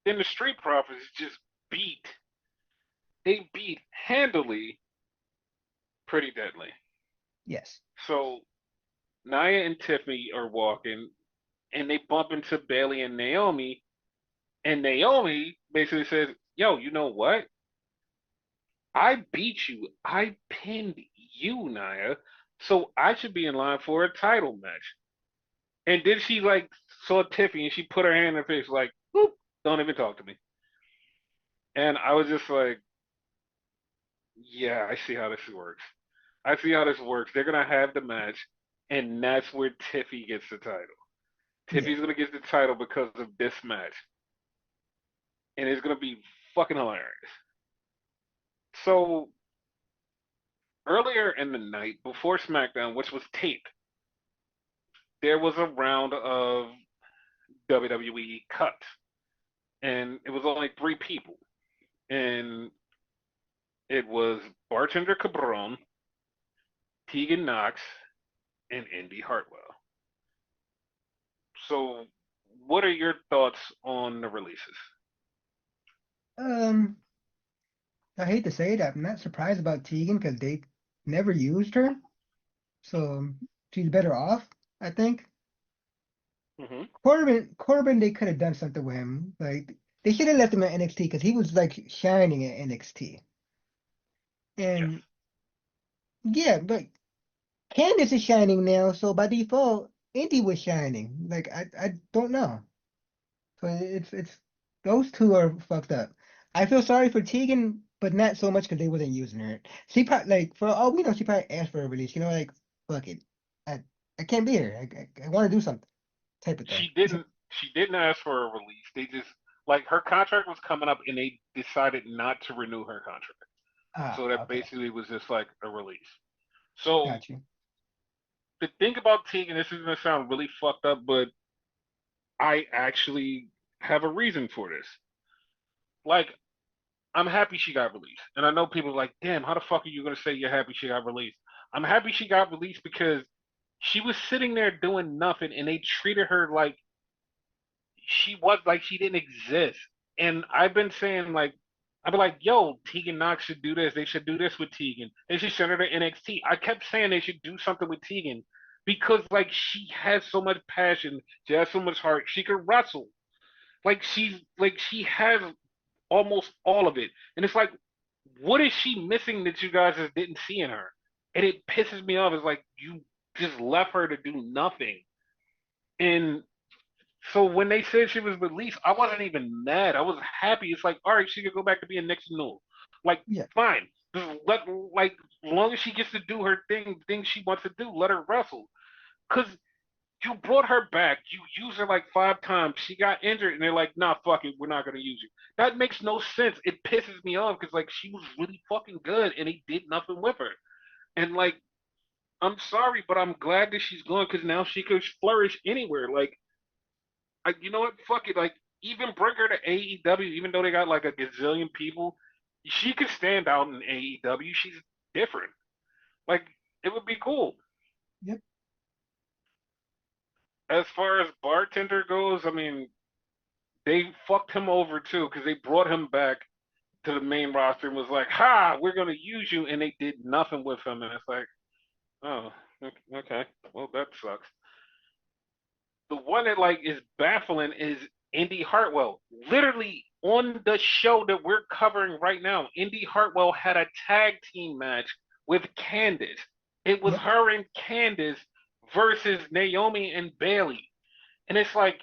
then the Street Profits just beat. They beat handily Pretty Deadly. Yes. So Nia and Tiffany are walking, and they bump into Bailey and Naomi, and Naomi basically says, "Yo, you know what? I beat you. I pinned you, Nia. So I should be in line for a title match. And then she like saw Tiffany and she put her hand in her face like, "Whoop, don't even talk to me." And I was just like, yeah, I see how this works. I see how this works. They're gonna have the match, and that's where Tiffy gets the title. Yeah. Tiffy's gonna get the title because of this match, and it's gonna be fucking hilarious. So earlier in the night, before SmackDown, which was taped, there was a round of WWE cuts, and it was only three people, and it was Bartender Cabron, Tegan Knox, and Indy Hartwell. So, what are your thoughts on the releases? Um, I hate to say that. I'm not surprised about Tegan because they never used her, so she's better off, I think. Hmm. Corbin, they could have done something with him. Like they should have left him at NXT because he was like shining at NXT. Yes. And yeah, but Candice is shining now, so by default, Indy was shining. Like I don't know. So it's those two are fucked up. I feel sorry for Tegan, but not so much because they wasn't using her. She probably like for all we know, she probably asked for a release. Like fuck it, I I can't be here. I want to do something type of thing. She didn't. She didn't ask for a release. They just like her contract was coming up, and they decided not to renew her contract. Ah, So that okay, basically was just like a release. So got you. the thing about Tegan, this is gonna sound really fucked up, but I actually have a reason for this. Like, I'm happy she got released, and I know people are like, "Damn, how the fuck are you gonna say you're happy she got released?" I'm happy she got released because she was sitting there doing nothing, and they treated her like she was like she didn't exist. And I've been saying like I've been like, yo, Tegan Knox should do this. They should do this with Tegan. They should send her to NXT. I kept saying they should do something with Tegan because like she has so much passion. She has so much heart. She could wrestle. Like she has almost all of it. And it's like, what is she missing that you guys just didn't see in her? And it pisses me off. It's like you just left her to do nothing. And so when they said she was released, I wasn't even mad. I was happy. It's like, all right, she could go back to being next to Newell. Like, Yeah, fine. Just let like as long as she gets to do her thing she wants to do, let her wrestle. Cause you brought her back. You used her like 5 times. She got injured, and they're like, nah, fuck it, we're not gonna use you. That makes no sense. It pisses me off because like she was really fucking good, and he did nothing with her. And like, I'm sorry, but I'm glad that she's gone because now she could flourish anywhere. Like you know what? Fuck it. Like, even bring her to AEW, even though they got like a gazillion people, she could stand out in AEW. She's different. Like, it would be cool. yep, As far as bartender goes, I mean, they fucked him over too because they brought him back to the main roster and was like, "Ha, we're gonna use you," and they did nothing with him. And it's like, oh, okay, well that sucks. The one that like is baffling is Indy Hartwell. Literally on the show that we're covering right now, Indy Hartwell had a tag team match with Candice. It was yep, her and Candice versus Naomi and Bailey. And it's like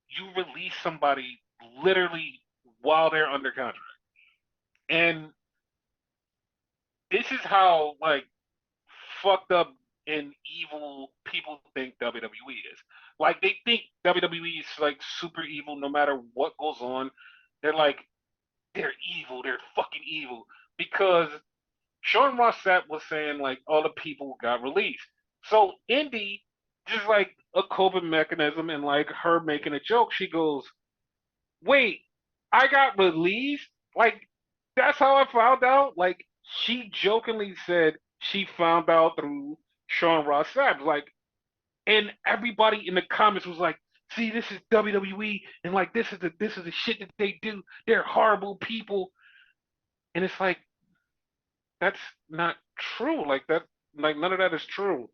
you release somebody literally while they're under contract. And this is how like fucked up and evil people think WWE is. Like they think WWE is like super evil no matter what goes on. They're like they're evil, they're fucking evil. Because Sean Ross Sapp was saying like all the people got released. So Indy, just like a coping mechanism and like her making a joke, she goes, wait, I got released? Like, that's how I found out? Like, she jokingly said she found out through Sean Ross Sapp. Like, and everybody in the comments was like, see, this is WWE, and like this is the shit that they do. They're horrible people. And it's like, that's not true. Like that, like none of that is true.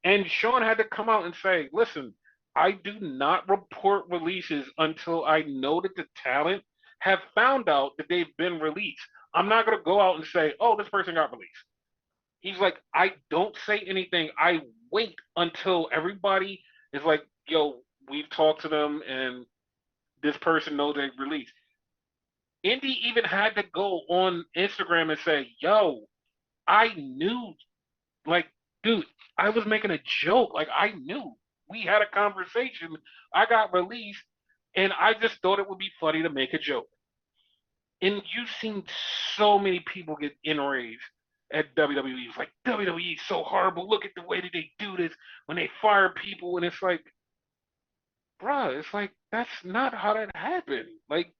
And Sean had to come out and say, listen, I do not report releases until I know that the talent have found out that they've been released. I'm not going to go out and say, oh, this person got released. He's like, I don't say anything. I wait until everybody is like, yo, we've talked to them and this person knows they released. Indy even had to go on Instagram and say, yo, I knew, like, dude, I was making a joke. Like, I knew. We had a conversation. I got released, and I just thought it would be funny to make a joke. And you've seen so many people get enraged at WWE. It's like, WWE is so horrible. Look at the way that they do this when they fire people. And it's like, bruh, it's like, that's not how that happened. Like,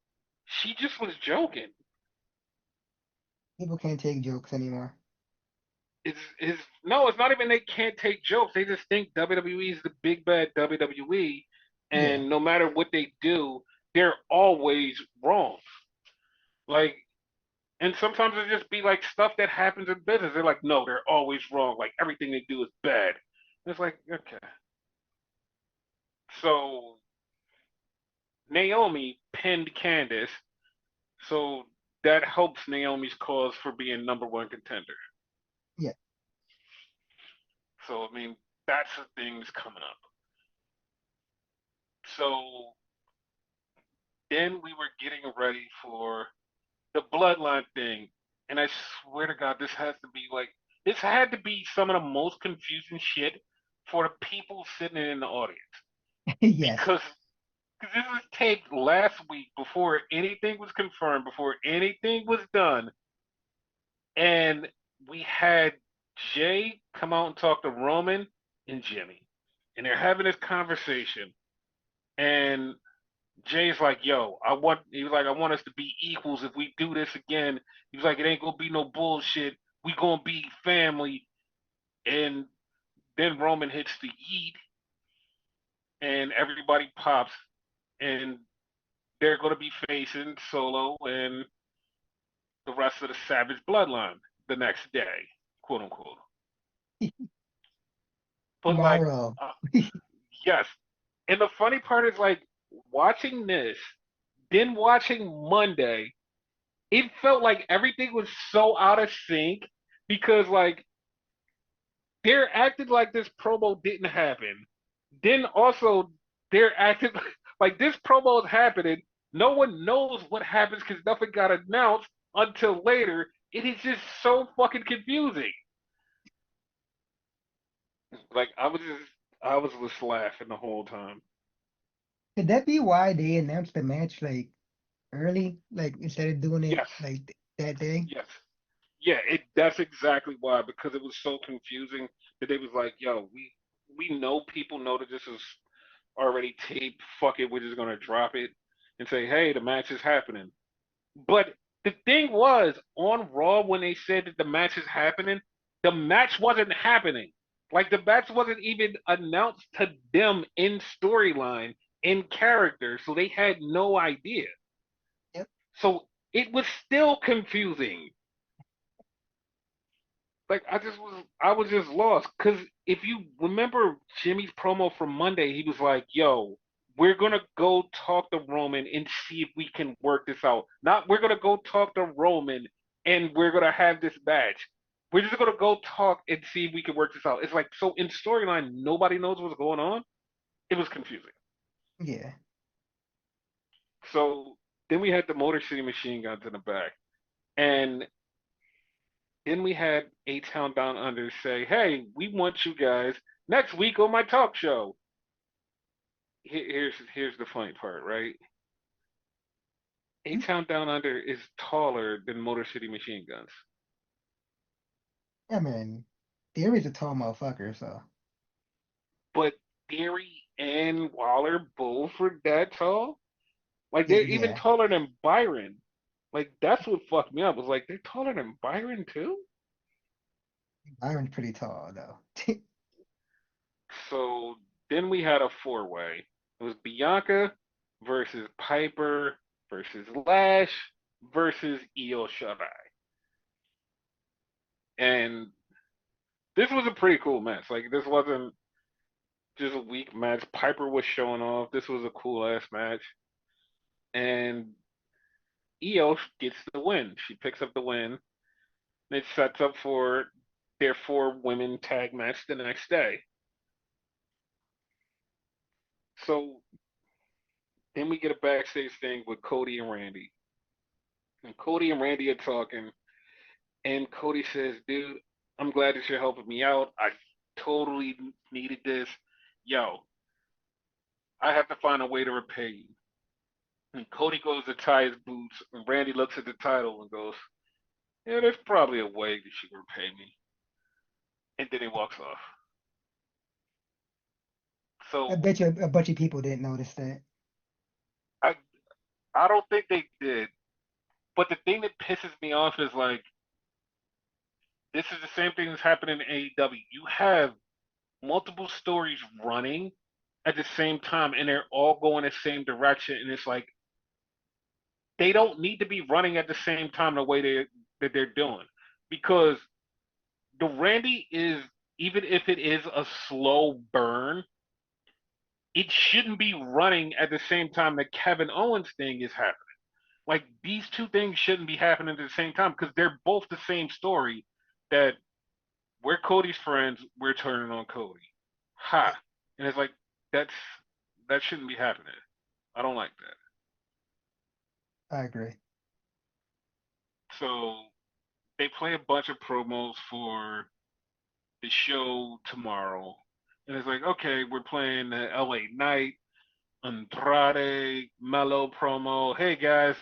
she just was joking. People can't take jokes anymore. It's no, it's not even they can't take jokes. They just think WWE is the big bad WWE, Yeah. and no matter what they do, they're always wrong. Like, and sometimes it just be like stuff that happens in business. They're like, no, they're always wrong. Like everything they do is bad. It's like, okay. So Naomi pinned Candice, so that helps Naomi's cause for being number one contender. Yeah. So I mean, that's the things coming up. So then we were getting ready for the bloodline thing, and I swear to God, this had to be some of the most confusing shit for the people sitting in the audience Yes. because this was taped last week before anything was confirmed, before anything was done, and we had Jay come out and talk to Roman and Jimmy, and they're having this conversation, and Jay's like, yo, he was like, I want us to be equals. If we do this again, he was like, it ain't gonna be no bullshit. We gonna be family. And then Roman hits the yeet, and everybody pops, and they're gonna be facing Solo and the rest of the Savage Bloodline the next day, quote unquote. But like, Tomorrow. uh, yes. And the funny part is like watching this, then watching Monday, it felt like everything was so out of sync because like they're acting like this promo didn't happen. Then also they're acting like this promo is happening. No one knows what happens because nothing got announced until later. It is just so fucking confusing. Like I was just laughing the whole time. Could that be why they announced the match like early, like instead of doing it Yes, like that day? yes. Yeah, that's exactly why, because it was so confusing that they was like, yo, we know people know that this is already taped. Fuck it, we're just gonna drop it and say, hey, the match is happening. But the thing was, on Raw when they said that the match is happening, the match wasn't happening. Like the match wasn't even announced to them in storyline, in character, so they had no idea. Yep. So it was still confusing. Like I was just lost because if you remember Jimmy's promo from Monday, he was like, "Yo, we're gonna go talk to Roman and see if we can work this out. Not we're gonna go talk to Roman and we're gonna have this match. We're just gonna go talk and see if we can work this out." It's like so in storyline, nobody knows what's going on. It was confusing. Yeah. So then we had the Motor City Machine Guns in the back, and then we had A Town Down Under say, "Hey, we want you guys next week on my talk show." Here's the funny part, right? A Town Down Under is taller than Motor City Machine Guns, I mean, Theory's a tall motherfucker, so but Theory and Waller both were that tall. Like yeah, they're even yeah. taller than Byron. Like that's what fucked me up. Was like they're taller than Byron too. Byron's pretty tall though. So then we had a four-way. It was Bianca versus Piper versus Lash versus Io Shirai. And this was a pretty cool match. Like this wasn't just a weak match. Piper was showing off. This was a cool ass match. And Io gets the win. She picks up the win. It sets up for their four women tag match the next day. So then we get a backstage thing with Cody and Randy. And Cody and Randy are talking, and Cody says, "Dude, I'm glad that you're helping me out. I totally needed this. Yo, I have to find a way to repay you." And Cody goes to tie his boots, and Randy looks at the title and goes, "Yeah, there's probably a way that you can repay me." And then he walks off. I So bet you a bunch of people didn't notice that. I I don't think they did. But the thing that pisses me off is like this is the same thing that's happening in AEW. You have multiple stories running at the same time, and they're all going the same direction, and it's like they don't need to be running at the same time the way that they're doing because the Randy is, even if it is a slow burn, it shouldn't be running at the same time that Kevin Owens thing is happening. Like these two things shouldn't be happening at the same time because they're both the same story. That we're Cody's friends, we're turning on Cody. Ha! And it's like that's that shouldn't be happening. I don't like that. I agree. So they play a bunch of promos for the show tomorrow. And it's like, okay, we're playing the LA Knight, Andrade, Mello promo. Hey guys,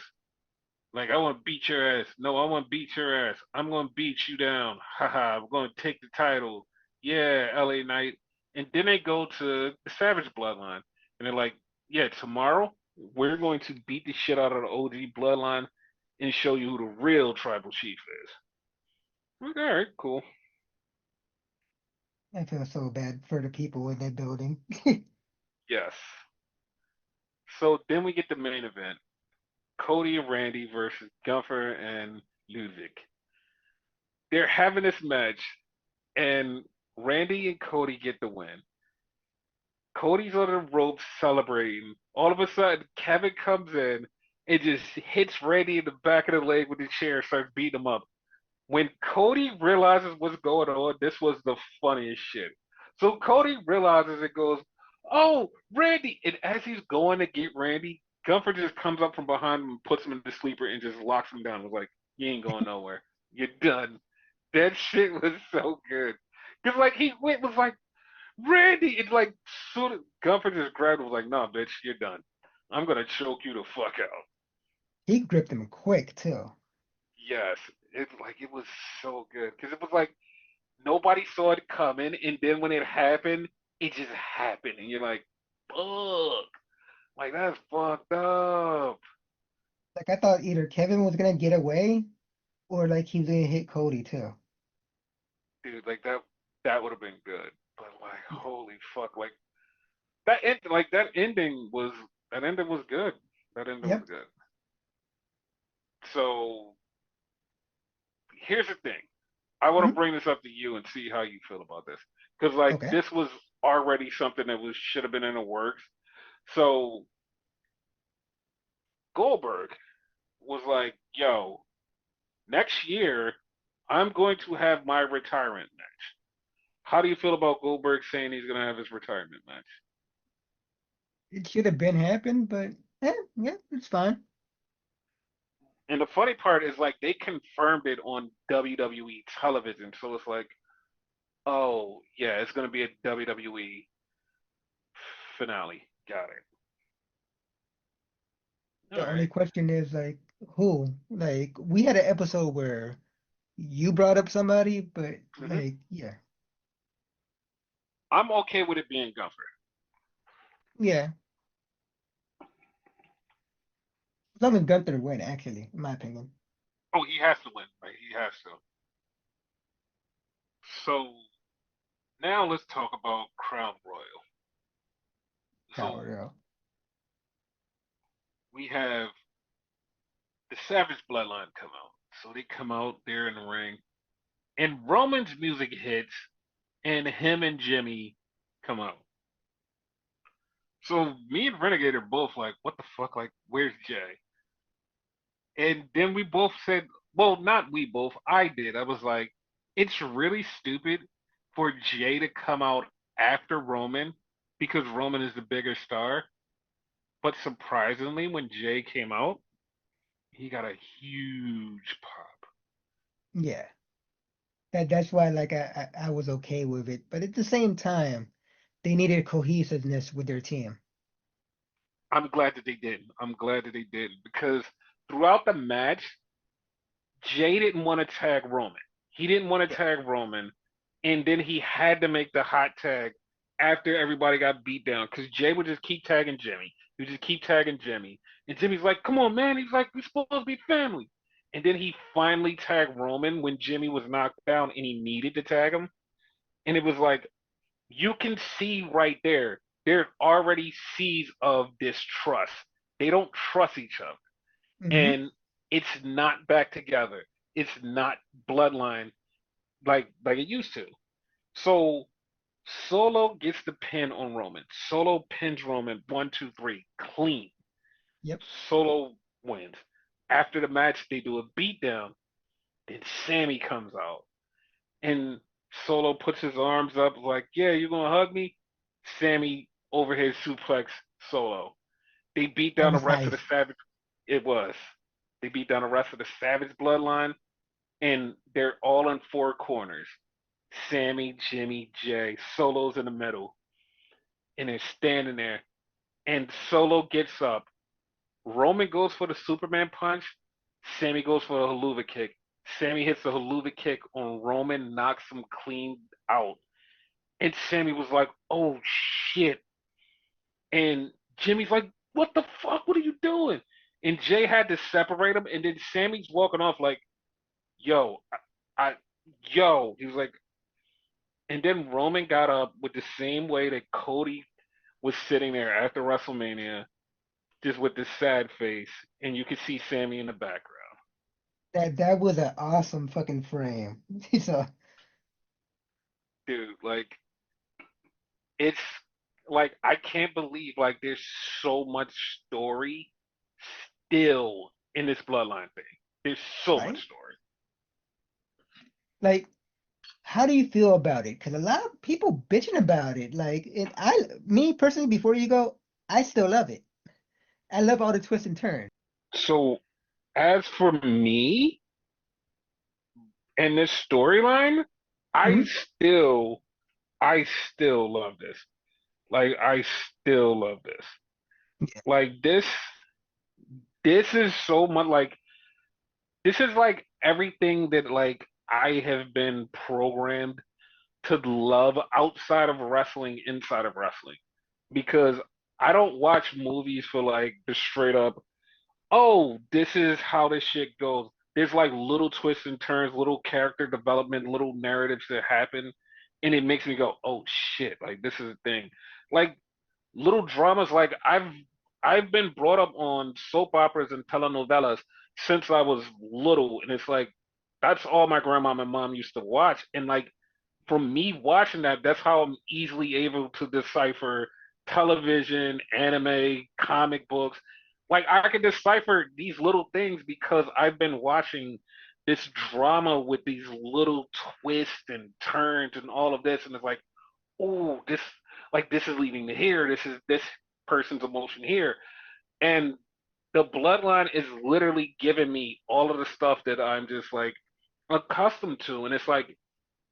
like I want to beat your ass. No, I want to beat your ass. I'm gonna beat you down. Haha, I'm gonna take the title. Yeah, LA Knight. And then they go to the Savage Bloodline. And they're like, yeah, tomorrow we're going to beat the shit out of the OG Bloodline and show you who the real tribal chief is. I'm like, all right, cool. I feel so bad for the people in that building. Yes. So then we get the main event. Cody and Randy versus Gunther and Ludwig. They're having this match, and Randy and Cody get the win. Cody's on the ropes celebrating. All of a sudden, Kevin comes in and just hits Randy in the back of the leg with the chair and starts beating him up. When Cody realizes what's going on, this was the funniest shit. So Cody realizes it goes, "Oh, Randy!" And as he's going to get Randy, Gunther just comes up from behind him and puts him in the sleeper and just locks him down. It was like, "You ain't going nowhere. You're done." That shit was so good. Cause like he went was like Randy, it's like soon as Gunther just grabbed him, was like, "Nah, bitch, you're done. I'm gonna choke you the fuck out." He gripped him quick too. Yes, it's like it was so good because it was like nobody saw it coming, and then when it happened, it just happened, and you're like, "Fuck!" Like that's fucked up, Like I thought either Kevin was gonna get away or like he was gonna hit Cody too. dude. Like that would have been good, but like, Yeah. holy fuck! That ending was good. That ending was Yep. good. So here's the thing. I want to Mhm. bring this up to you and see how you feel about this. Because like Okay. this was already something that was should have been in the works. So Goldberg was like, "Yo, next year I'm going to have my retirement match." How do you feel about Goldberg saying he's going to have his retirement match? It should have been happened, but yeah, it's fine. And the funny part is like they confirmed it on WWE television, so it's like, oh yeah, it's going to be a WWE finale. Got it. All The only right. question is like who? Like we had an episode where you brought up somebody, but Mm-hmm. like yeah. I'm okay with it being Gunther. Yeah. As long as Gunther win, actually, in my opinion. Oh, he has to win. Right? He has to. So now let's talk about Crown Royal. Power So Girl. we have the Savage Bloodline come out. So they come out there in the ring, and Roman's music hits, and him and Jimmy come out. So me and Renegade are both like, "What the fuck? Like, where's Jay?" And then we both said, well, not we both. I did. I was like, it's really stupid for Jay to come out after Roman because Roman is the bigger star. But surprisingly, when Jay came out, he got a huge pop. Yeah. That's why like I was okay with it. But at the same time, they needed cohesiveness with their team. I'm glad that they didn't. I'm glad that they didn't because throughout the match, Jay didn't want to tag Roman. He didn't want to Yeah. tag Roman, and then he had to make the hot tag after everybody got beat down because Jay would just keep tagging Jimmy. He would just keep tagging Jimmy, and Jimmy's like, "Come on, man!" He's like, "We're supposed to be family." And then he finally tagged Roman when Jimmy was knocked down and he needed to tag him, and it was like you can see right there, there already seeds of distrust. They don't trust each other Hmm. and it's not back together. It's not bloodline like it used to. So Solo gets the pin on Roman. Solo pins Roman 1, 2, 3, clean. Yep. Solo wins. After the match, they do a beatdown. Then Sammy comes out and Solo puts his arms up like, "Yeah, you gonna hug me?" Sammy overhead suplex Solo. They beat That down the was rest of the nice. Savage. It was. They beat down the rest of the Savage bloodline and they're all in four corners. Sammy, Jimmy, Jay, Solo's in the middle, and they're standing there. And Solo gets up. Roman goes for the Superman punch. Sammy goes for the haluva kick. Sammy hits the haluva kick on Roman, knocks him clean out. And Sammy was like, "Oh shit!" And Jimmy's like, "What the fuck? What are you doing?" And Jay had to separate him. And then Sammy's walking off like, "Yo, I yo." He was like, and then Roman got up with the same way that Cody was sitting there after WrestleMania, just with this sad face, and you could see Sammy in the background. That was an awesome fucking frame. So Dude, like it's like I can't believe like there's so much story still in this bloodline thing. There's so much right? story. Like, how do you feel about it? Because a lot of people bitching about it. Like, me personally, before you go, I still love it. I love all the twists and turns. So as for me and this storyline, I Hmm. still I still love this. Like I still love this. Yeah. Like this is so much like this is like everything that like I have been programmed to love outside of wrestling, inside of wrestling. Because I don't watch movies for like the straight up, oh, this is how this shit goes. There's like little twists and turns, little character development, little narratives that happen, and it makes me go, oh shit, like this is a thing. Like little dramas like I've been brought up on soap operas and telenovelas since I was little, and it's like that's all my grandma and mom used to watch, and like from me watching that, that's how I'm easily able to decipher television, anime, comic books. Like I can decipher these little things because I've been watching this drama with these little twists and turns and all of this, and it's like, oh, this is leading to here. This is this person's emotion here, and the bloodline is literally giving me all of the stuff that I'm just like accustomed to, and it's like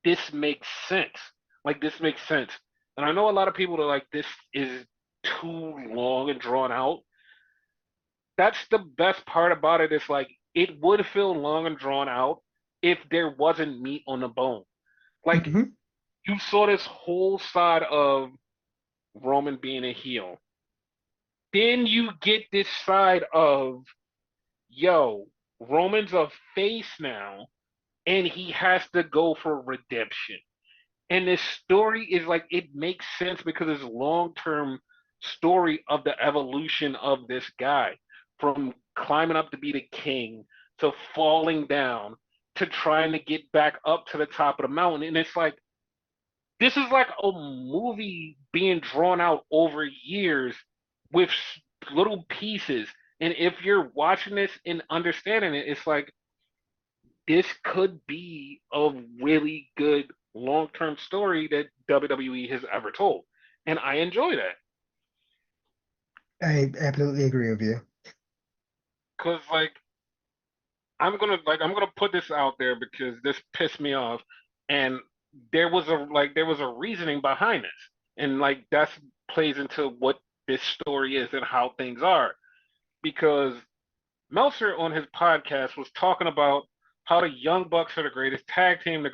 this makes sense. Like this makes sense. And I know a lot of people are like, this is too long and drawn out. That's the best part about it. Is like it would feel long and drawn out if there wasn't meat on the bone. Like Hmm. you saw this whole side of Roman being a heel. Then you get this side of, yo, Roman's a face now, and he has to go for redemption. And this story is like it makes sense because it's a long-term story of the evolution of this guy from climbing up to be the king to falling down to trying to get back up to the top of the mountain. And it's like this is like a movie being drawn out over years with little pieces. And if you're watching this and understanding it, it's like this could be a really good long-term story that WWE has ever told. And I enjoy that. I absolutely agree with you. Cause I'm gonna put this out there because this pissed me off, and there was a reasoning behind this, and like that's plays into what this story is and how things are. Because Meltzer on his podcast was talking about how the Young Bucks are the greatest tag team.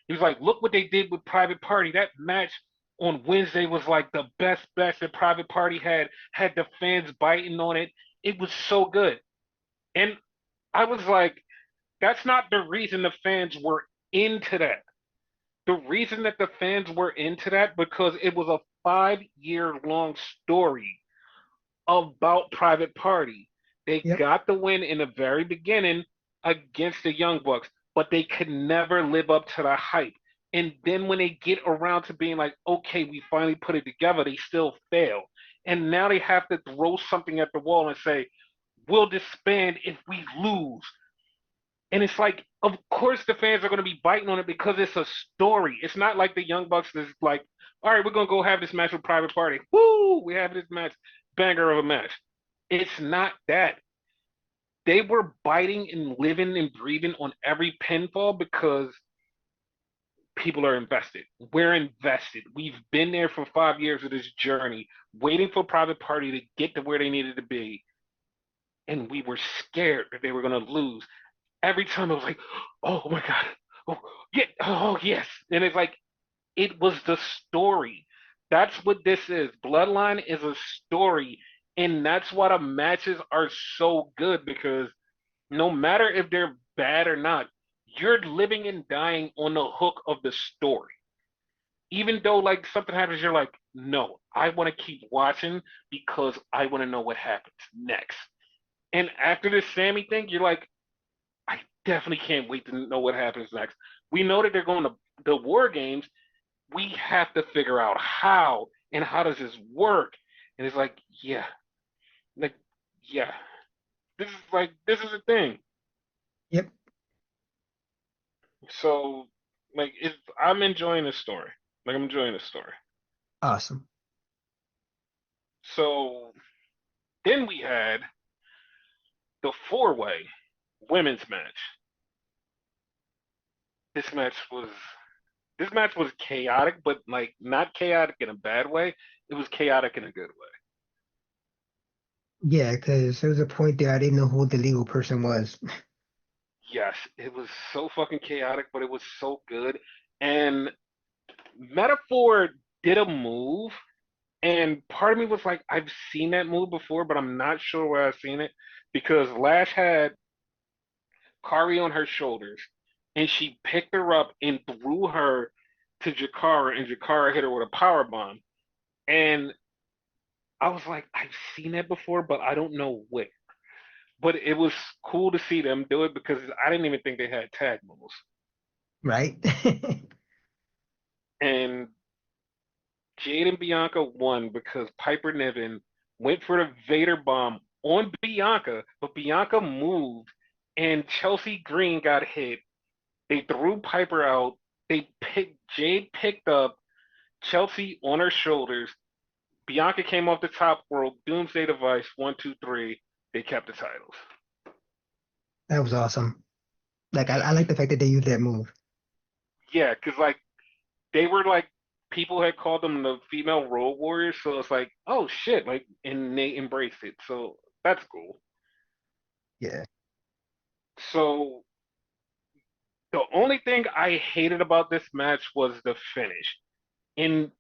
He was like, look what they did with Private Party. That match on Wednesday was like the best match that Private Party had the fans biting on it. It was so good. And I was like, that's not the reason the fans were into that. The reason that the fans were into that because it was a 5 year long story about Private Party. They Yep. got the win in the very beginning against the Young Bucks, but they could never live up to the hype. And then when they get around to being like, okay, we finally put it together, they still fail. And now they have to throw something at the wall and say, we'll disband if we lose. And it's like, of course, the fans are going to be biting on it because it's a story. It's not like the Young Bucks is like, all right, we're going to go have this match with Private Party. Woo! We have this match, banger of a match. It's not that. They were biting and living and breathing on every pinfall because people are invested. We're invested. We've been there for 5 years of this journey, waiting for Private Party to get to where they needed to be. And we were scared that they were going to lose. Every time I was like, oh my God. Oh, yeah. Oh, yes. And it's like, it was the story. That's what this is. Bloodline is a story. And that's why the matches are so good because no matter if they're bad or not, you're living and dying on the hook of the story. Even though like something happens, you're like, no, I want to keep watching because I want to know what happens next. And after this Sammy thing, you're like, I definitely can't wait to know what happens next. We know that they're going to the war games. We have to figure out how and how does this work. And it's like, yeah, like, yeah, this is a thing. Yep. So like, I'm enjoying this story. Like I'm enjoying this story. Awesome. So then we had the four-way women's match. This match was this match was chaotic, but like not chaotic in a bad way. It was chaotic in a good way. Yeah, because there was a point there I didn't know who the legal person was. Yes, it was so fucking chaotic, but it was so good. And Metaphor did a move, and part of me was like, I've seen that move before, but I'm not sure where I've seen it because Lash had Kari on her shoulders, and she picked her up and threw her to Jakara, and Jakara hit her with a power bomb. And I was like, I've seen that before, but I don't know where. But it was cool to see them do it because I didn't even think they had tag moves. Right? And Jade and Bianca won because Piper Niven went for the Vader bomb on Bianca, but Bianca moved and Chelsea Green got hit. They threw Piper out. Jade picked up Chelsea on her shoulders. Bianca came off the top world. Doomsday Device, one, two, three. They kept the titles. That was awesome. Like I like the fact that they used that move. Yeah, because like they were like people had called them the female road warriors, so it's like, oh shit, like and they embraced it. So that's cool. Yeah. So the only thing I hated about this match was the finish. And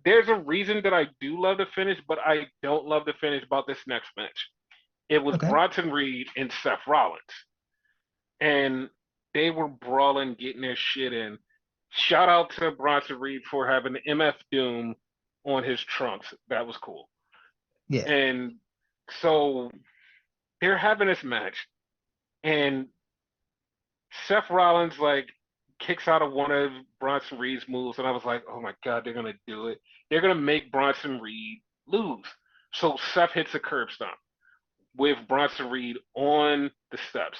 there's a reason that I do love the finish, but I don't love the finish about this next match. It was Okay. Bronson Reed and Seth Rollins. And they were brawling, getting their shit in. Shout out to Bronson Reed for having the MF Doom on his trunks. That was cool. Yeah. And so they're having this match, and Seth Rollins like kicks out of one of Bronson Reed's moves, and I was like, oh my god, they're gonna do it. They're gonna make Bronson Reed lose. So Seth hits a curb stomp with Bronson Reed on the steps.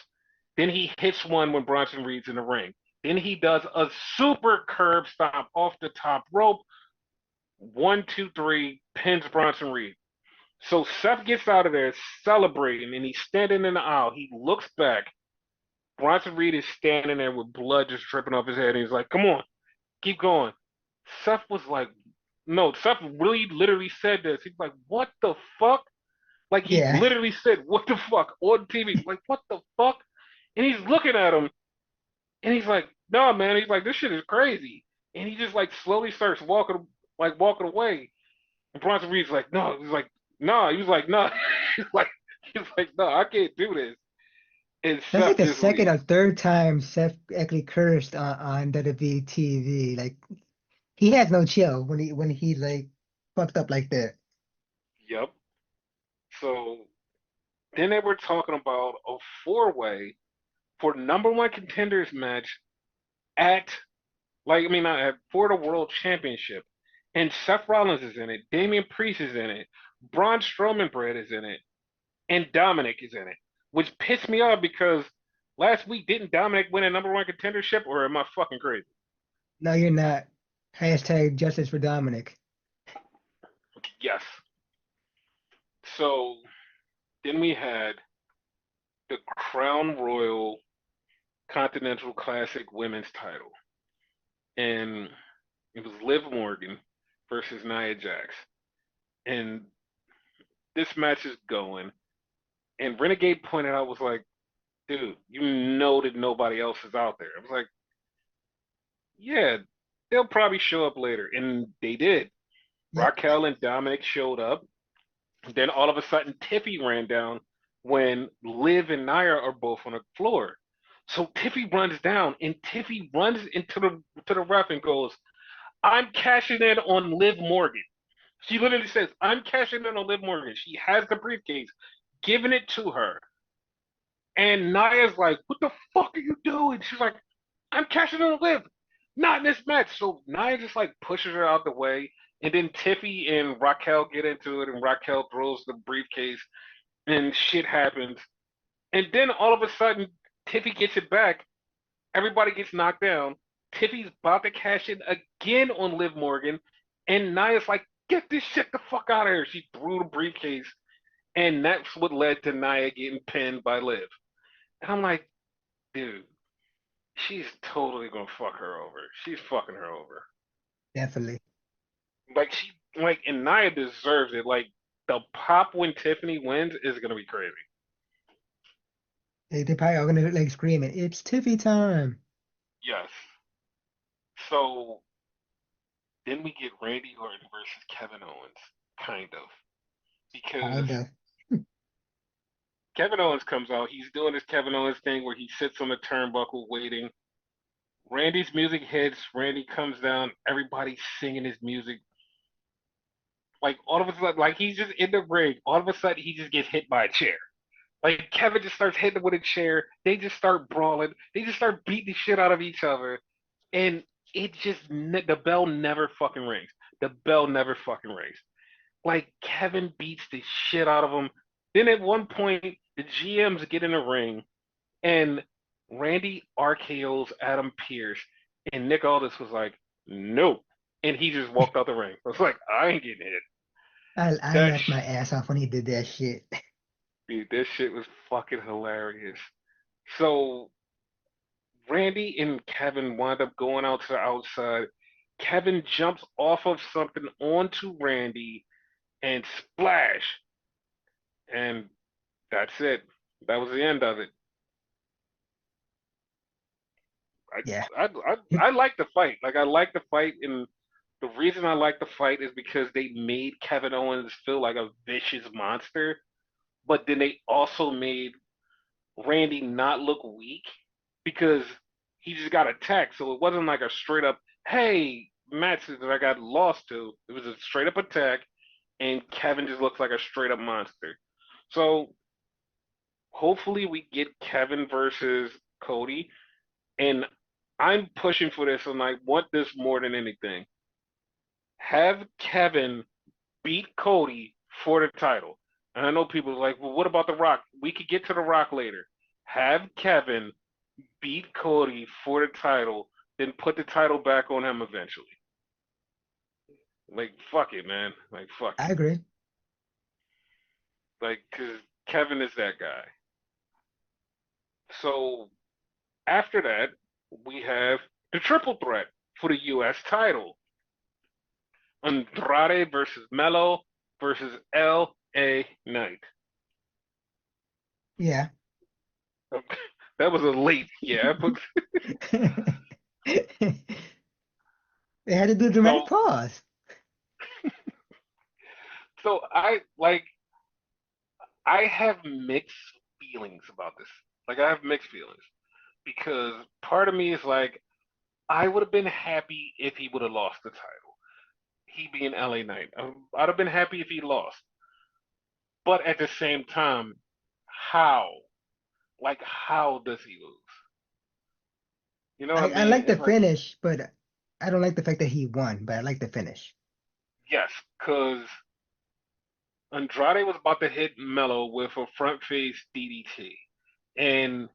Then he hits one when Bronson Reed's in the ring. Then he does a super curb stomp off the top rope. 1, 2, 3, pins Bronson Reed. So Seth gets out of there celebrating and he's standing in the aisle. He looks back. Bronson Reed is standing there with blood just dripping off his head. And he's like, come on, keep going. Seth was like, no, Seth really literally said this. He's like, what the fuck? Like he Yeah. literally said, what the fuck on TV. Like, what the fuck? And he's looking at him and he's like, no, man. He's like, this shit is crazy. And he just like slowly starts walking away. And Bronson Reed's like, no. He's like, no. He was like, no. he's like, he's like, no, I can't do this. And That's like Seth the just second leaves. or third time Seth actually cursed on WWE TV. Like he has no chill when he like fucked up like that. Yep. So then they were talking about a four-way for number one contenders match at, like, I mean, not at, for the world championship. And Seth Rollins is in it. Damian Priest is in it. Braun Strowman Bread is in it. And Dominic is in it. Which pissed me off because last week didn't Dominic win a number one contendership, or am I fucking crazy? No, you're not. Hashtag justice for Dominic. Yes. So then we had the Crown Royal Continental Classic Women's title. And it was Liv Morgan versus Nia Jax. And this match is going. And Renegade pointed out, was like, dude, you know that nobody else is out there. I was like, yeah, they'll probably show up later. And they did. Yep. Raquel and Dominic showed up. Then all of a sudden, Tiffy ran down when Liv and Nia are both on the floor. So Tiffy runs down, and Tiffy runs into the ref and goes, "I'm cashing in on Liv Morgan." She literally says, "I'm cashing in on Liv Morgan." She has the briefcase, giving it to her, and Nia's like, "What the fuck are you doing?" She's like, "I'm cashing in on Liv, not in this match." So Nia just like pushes her out the way, and then Tiffy and Raquel get into it, and Raquel throws the briefcase, and shit happens. And then all of a sudden, Tiffy gets it back. Everybody gets knocked down. Tiffy's about to cash in again on Liv Morgan, and Nia's like, "Get this shit the fuck out of here." She threw the briefcase, and that's what led to Nia getting pinned by Liv. And I'm like, dude, she's totally gonna fuck her over. She's fucking her over. Definitely. Like and Nia deserves it. Like the pop when Tiffany wins is gonna be crazy. They probably are gonna like screaming, "It's Tiffy time!" Yes. So then we get Randy Orton versus Kevin Owens, kind of, because Kind of. Kevin Owens comes out. He's doing this Kevin Owens thing where he sits on the turnbuckle waiting. Randy's music hits. Randy comes down. Everybody's singing his music. Like all of a sudden, like he's just in the ring. All of a sudden, he just gets hit by a chair. Like Kevin just starts hitting him with a chair. They just start brawling. They just start beating the shit out of each other, and it just the bell never fucking rings. The bell never fucking rings. Like Kevin beats the shit out of him. Then at one point, the GMs get in the ring and Randy RKO's Adam Pierce, and Nick Aldis was like, "No," and he just walked out the ring. I was like, "I ain't getting hit." I That laughed my ass off when he did that shit. dude, this shit was fucking hilarious. So Randy and Kevin wind up going out to the outside. Kevin jumps off of something onto Randy and splash, and that's it. That was the end of it. Yeah. I like the fight. Like I like the fight, and the reason I like the fight is because they made Kevin Owens feel like a vicious monster, but then they also made Randy not look weak because he just got attacked. So it wasn't like a straight up, "Hey," match that I got lost to. It was a straight up attack, and Kevin just looks like a straight up monster. So hopefully we get Kevin versus Cody, and I'm pushing for this, and I want this more than anything. Have Kevin beat Cody for the title. And I know people are like, well, what about The Rock? We could get to The Rock later. Have Kevin beat Cody for the title, then put the title back on him eventually. Like fuck it, man. Like fuck I it. agree. Like, cause Kevin is that guy. So after that, we have the triple threat for the U.S. title: Andrade versus Melo versus L.A. Knight. Yeah. That was a late yeah, but They had to do a dramatic so pause. I have mixed feelings about this. Like I have mixed feelings because part of me is like I would have been happy if he would have lost the title. He being LA Knight, I'd have been happy if he lost. But at the same time, how? Like how does he lose? You know what I I mean? like the It's like finish, but I don't like the fact that he won, but I like the finish. yes, because Andrade was about to hit Melo with a front face DDT, and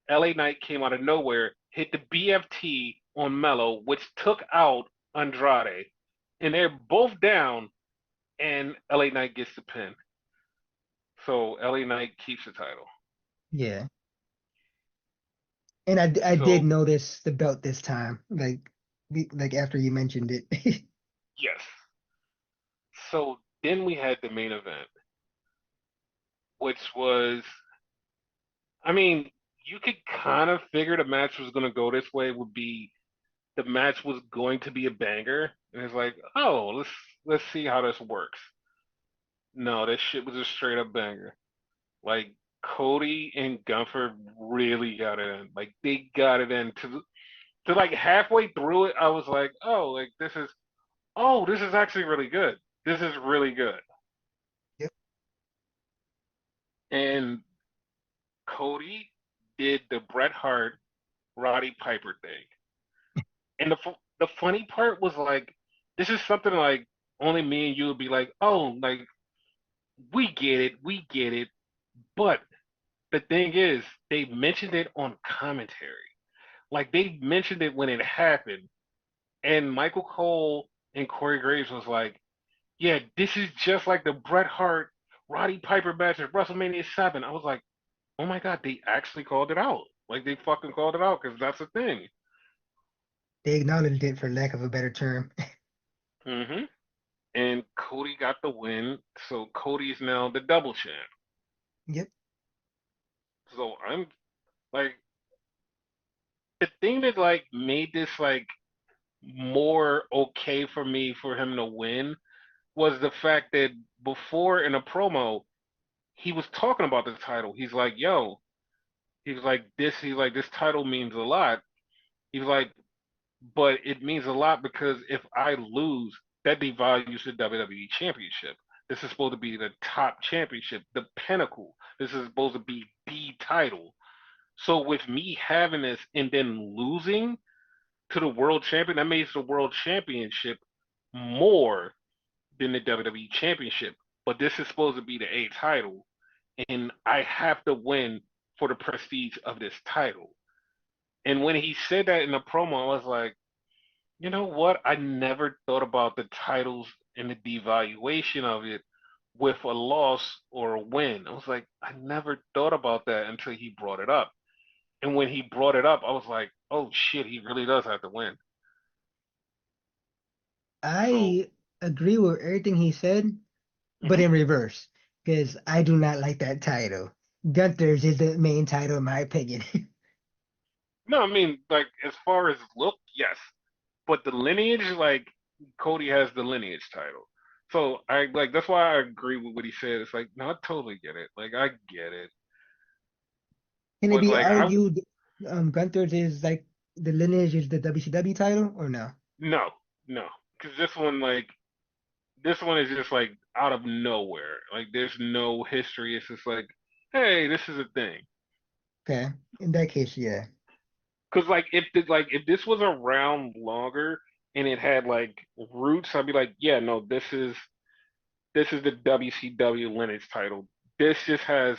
LA Knight came out of nowhere, hit the BFT on Melo, which took out Andrade, and they're both down, and LA Knight gets the pin. So LA Knight keeps the title. Yeah. And I did So notice the belt this time, like after you mentioned it. yes. So then we had the main event, which was, I mean, you could kind of figure the match was going to go this way. Would be the match was going to be a banger, and it's like, oh, let's see how this works. No, this shit was a straight up banger. Like Cody and Gunther really got it in. Like they got it in to like halfway through it. I was like, oh, this is actually really good. This is really good. Yep. And Cody did the Bret Hart Roddy Piper thing. And the funny part was like, this is something like only me and you would be like, oh, like we get it. But the thing is, they mentioned it on commentary. Like they mentioned it when it happened, and Michael Cole and Corey Graves was like, "Yeah, this is just like the Bret Hart Roddy Piper match at WrestleMania 7." I was like, "Oh my God, they actually called it out! Like they fucking called it out because that's a thing." They acknowledged it for lack of a better term. hmm And Cody got the win, so Cody is now the double champ. Yep. So I'm like the thing that like made this like more okay for me for him to win was the fact that before in a promo he was talking about the title. He's like, "Yo," he was like, this title means a lot." He was like, "But it means a lot because if I lose, that devalues the WWE Championship. This is supposed to be the top championship, the pinnacle. This is supposed to be the title. So with me having this and then losing to the world champion, that makes the world championship more than the WWE Championship. But this is supposed to be the A title, and I have to win for the prestige of this title." And when he said that in the promo, I was like, you know what? I never thought about the titles and the devaluation of it with a loss or a win. I was like, I never thought about that until he brought it up. And when he brought it up, I was like, oh shit, he really does have to win. So, I agree with everything he said, but mhm. in reverse, because I do not like that title. Gunther's is the main title, in my opinion. No, I mean, like, as far as look, yes. But the lineage, like, Cody has the lineage title. So I like that's why I agree with what he said. It's like, no, I totally get it. Like I get it. Can it But be like I argued Gunther's is like the lineage is the WCW title or no? no, no. Because this one is just like out of nowhere. Like there's no history. It's just like, hey, this is a thing. Okay. In that case, yeah. Because if this was around longer and it had like roots, I'd be like, yeah, no, this is the WCW lineage title. This just has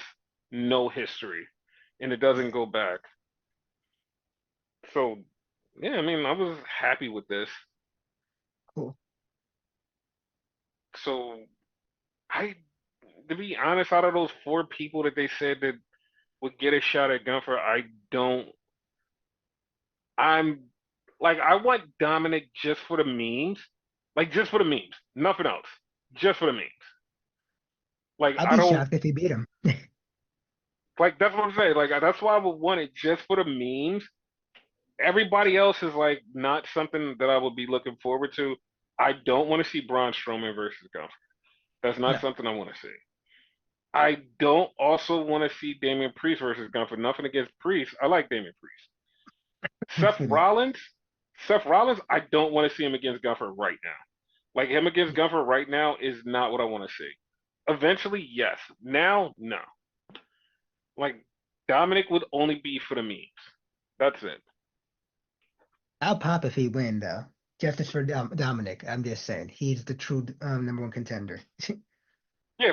no history. and it doesn't Yeah, go back. So yeah, I mean, I was happy with this. cool. So I, to be honest, out of those four people that they said that would get a shot at Gunther, don't. I'm like, I want Dominic just for the memes, like just for the memes, nothing else, just for the memes. Like I'll I be don't shocked if he beat him. like that's what I'm saying. Like that's why I would want it just for the memes. Everybody else is like not something that I would be looking forward to. I don't want to see Braun Strowman versus Gunther. That's not No, something I want to see. I don't also want to see Damian Priest versus Gunther. Nothing against Priest. I like Damian Priest. Seth excuse me. Rollins, Seth Rollins, I don't want to see him against Gunther right now. Like him against Yeah. Gunther right now is not what I want to see. Eventually, yes. Now, no. Like Dominic would only be for the memes. That's it. I'll pop if he win though. Justice for Dominic. I'm just saying he's the true number one contender. Yeah,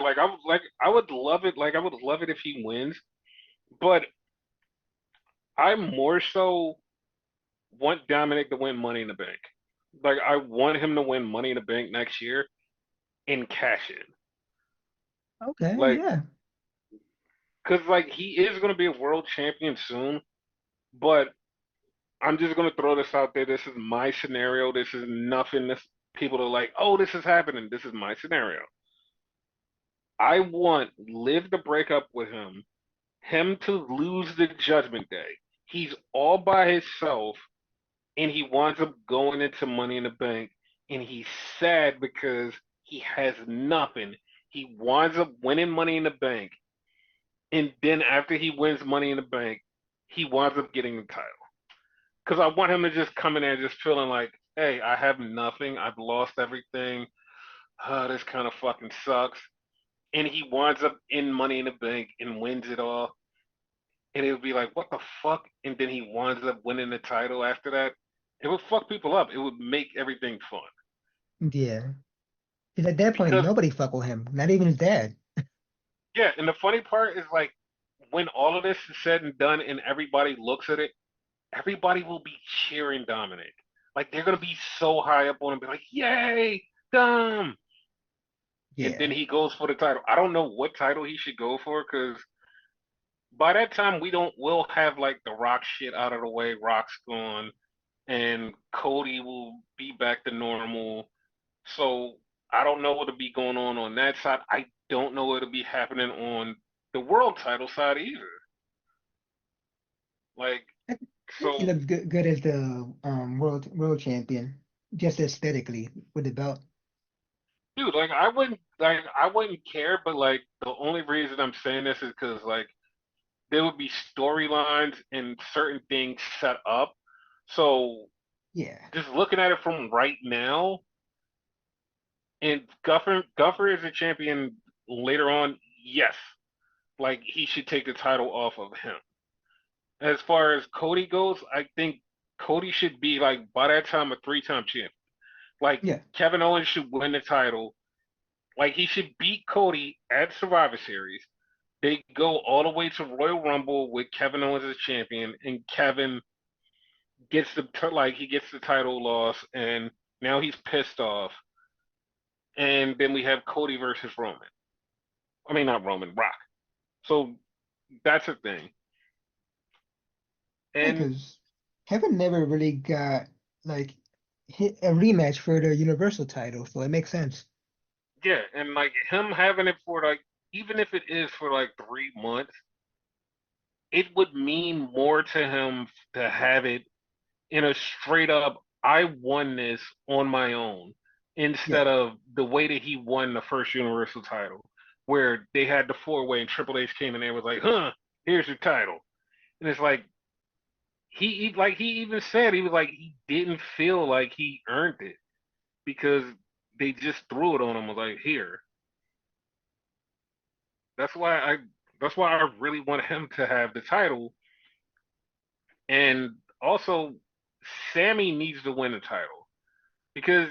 I would love it. Like I would love it if he wins, but I more so want Dominic to win Money in the Bank. Like I want him to win Money in the Bank next year and cash in. Okay, Like, yeah. cause like he is gonna be a world champion soon, but I'm just gonna throw this out there. This is my scenario. This is nothing. This people are like, oh, this is happening. This is my scenario. I want Liv to break up with him to lose the Judgment Day. He's all by himself, and he winds up going into Money in the Bank, and he's sad because he has nothing. He winds up winning Money in the Bank, and then after he wins Money in the Bank, he winds up getting the title. Because I want him to just come in there just feeling like, hey, I have nothing. I've lost everything. This kind of fucking sucks. And he winds up in Money in the Bank and wins it all. And it would be like, what the fuck? And then he winds up winning the title after that. It would fuck people up. It would make everything fun. Yeah. Because at that point, Because, nobody fuck with him. Not even his dad. yeah, and the funny part is like, when all of this is said and done and everybody looks at it, everybody will be cheering Dominic. Like, they're going to be so high up on him, be like, yay, Dom! And then Yeah. he goes for the title. I don't know what title he should go for because by that time we'll have like the Rock shit out of the way. Rock's gone, and Cody will be back to normal. So I don't know what'll be going on that side. I don't know what'll be happening on the world title side either. Like I think he so, looks good as the world champion, just aesthetically with the belt. dude, like I wouldn't care, but like the only reason I'm saying this is because like there would be storylines and certain things set up. So Yeah. just looking at it from right now, and Guffer is a champion later on, yes, like he should take the title off of him. As far as Cody goes, I think Cody should be like by that time a three-time champion. Like Yeah. Kevin Owens should win the title. Like he should beat Cody at Survivor Series. They go all the way to Royal Rumble with Kevin Owens as champion, and Kevin gets he gets the title loss, and now he's pissed off. And then we have Cody versus Roman. I mean, not Roman, Rock. So that's a thing. Yeah, And because Kevin never really got like hit a rematch for the Universal title, so it makes sense. yeah, and like him having it for like, even if it is for like 3 months, it would mean more to him to have it in a straight up, I won this on my own, Yeah. instead of the way that he won the first Universal title, where they had the four-way and Triple H came in there and was like, huh, here's your title. And it's like, he even said he was like he didn't feel like he earned it because they just threw it on him was like here. That's why I that's why I really want him to have the title. And also Sammy needs to win the title because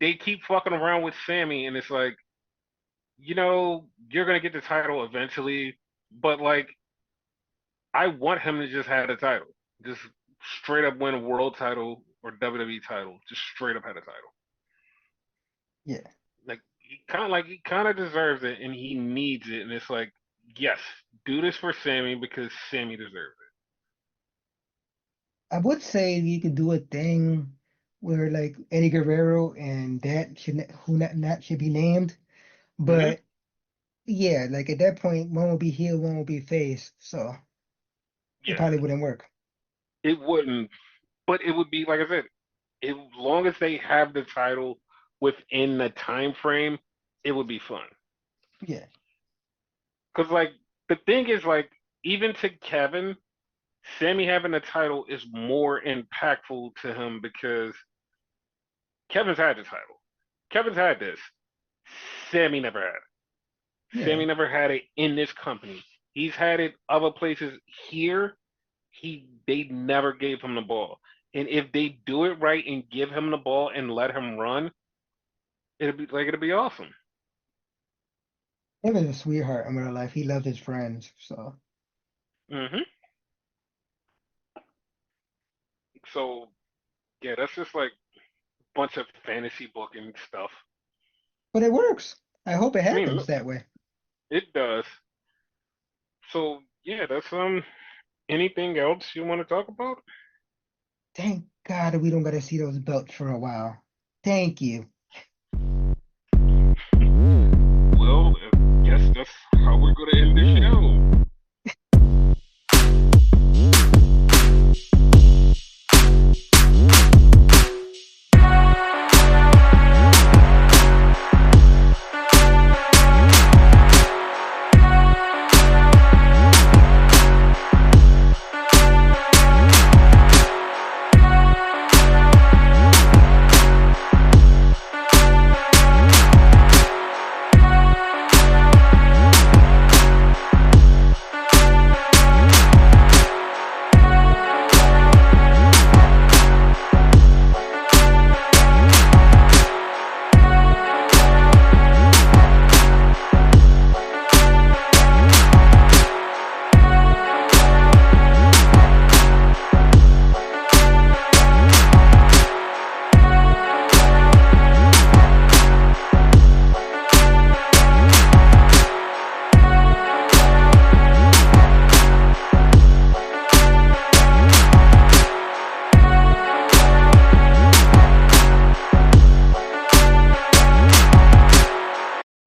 they keep fucking around with Sammy and it's like, you're gonna get the title eventually, but like I want him to just have a title, just straight up win a world title or WWE title, just straight up have a title. Yeah. He kind of deserves it, and he needs it. And it's like, yes, do this for Sammy because Sammy deserves I would say you could do a thing where like Eddie Guerrero and that should who not should be named, it. but yeah, like at that point, one will be heel, one will be face, so it Yeah, probably wouldn't work. it wouldn't, but it would be like I said, as long as they have the title within the time frame, it would be fun. Yeah, Because like the thing is like even to Kevin, Sammy having the title is more impactful to him because Kevin's had the title. Kevin's had this. Sammy never had it. yeah. Sammy never had it in this company. He's had it other places here. They never gave him the ball. And if they do it right and give him the ball and let him run, it'll be awesome. Him is a sweetheart in real life. He loves his friends, so Hmm. So yeah, that's just like a bunch of fantasy booking stuff. but it works. I hope it I mean, happens look, that way. it does. So yeah, that's anything else you want to talk about? Thank God we don't gotta see those belts for a while. Thank you.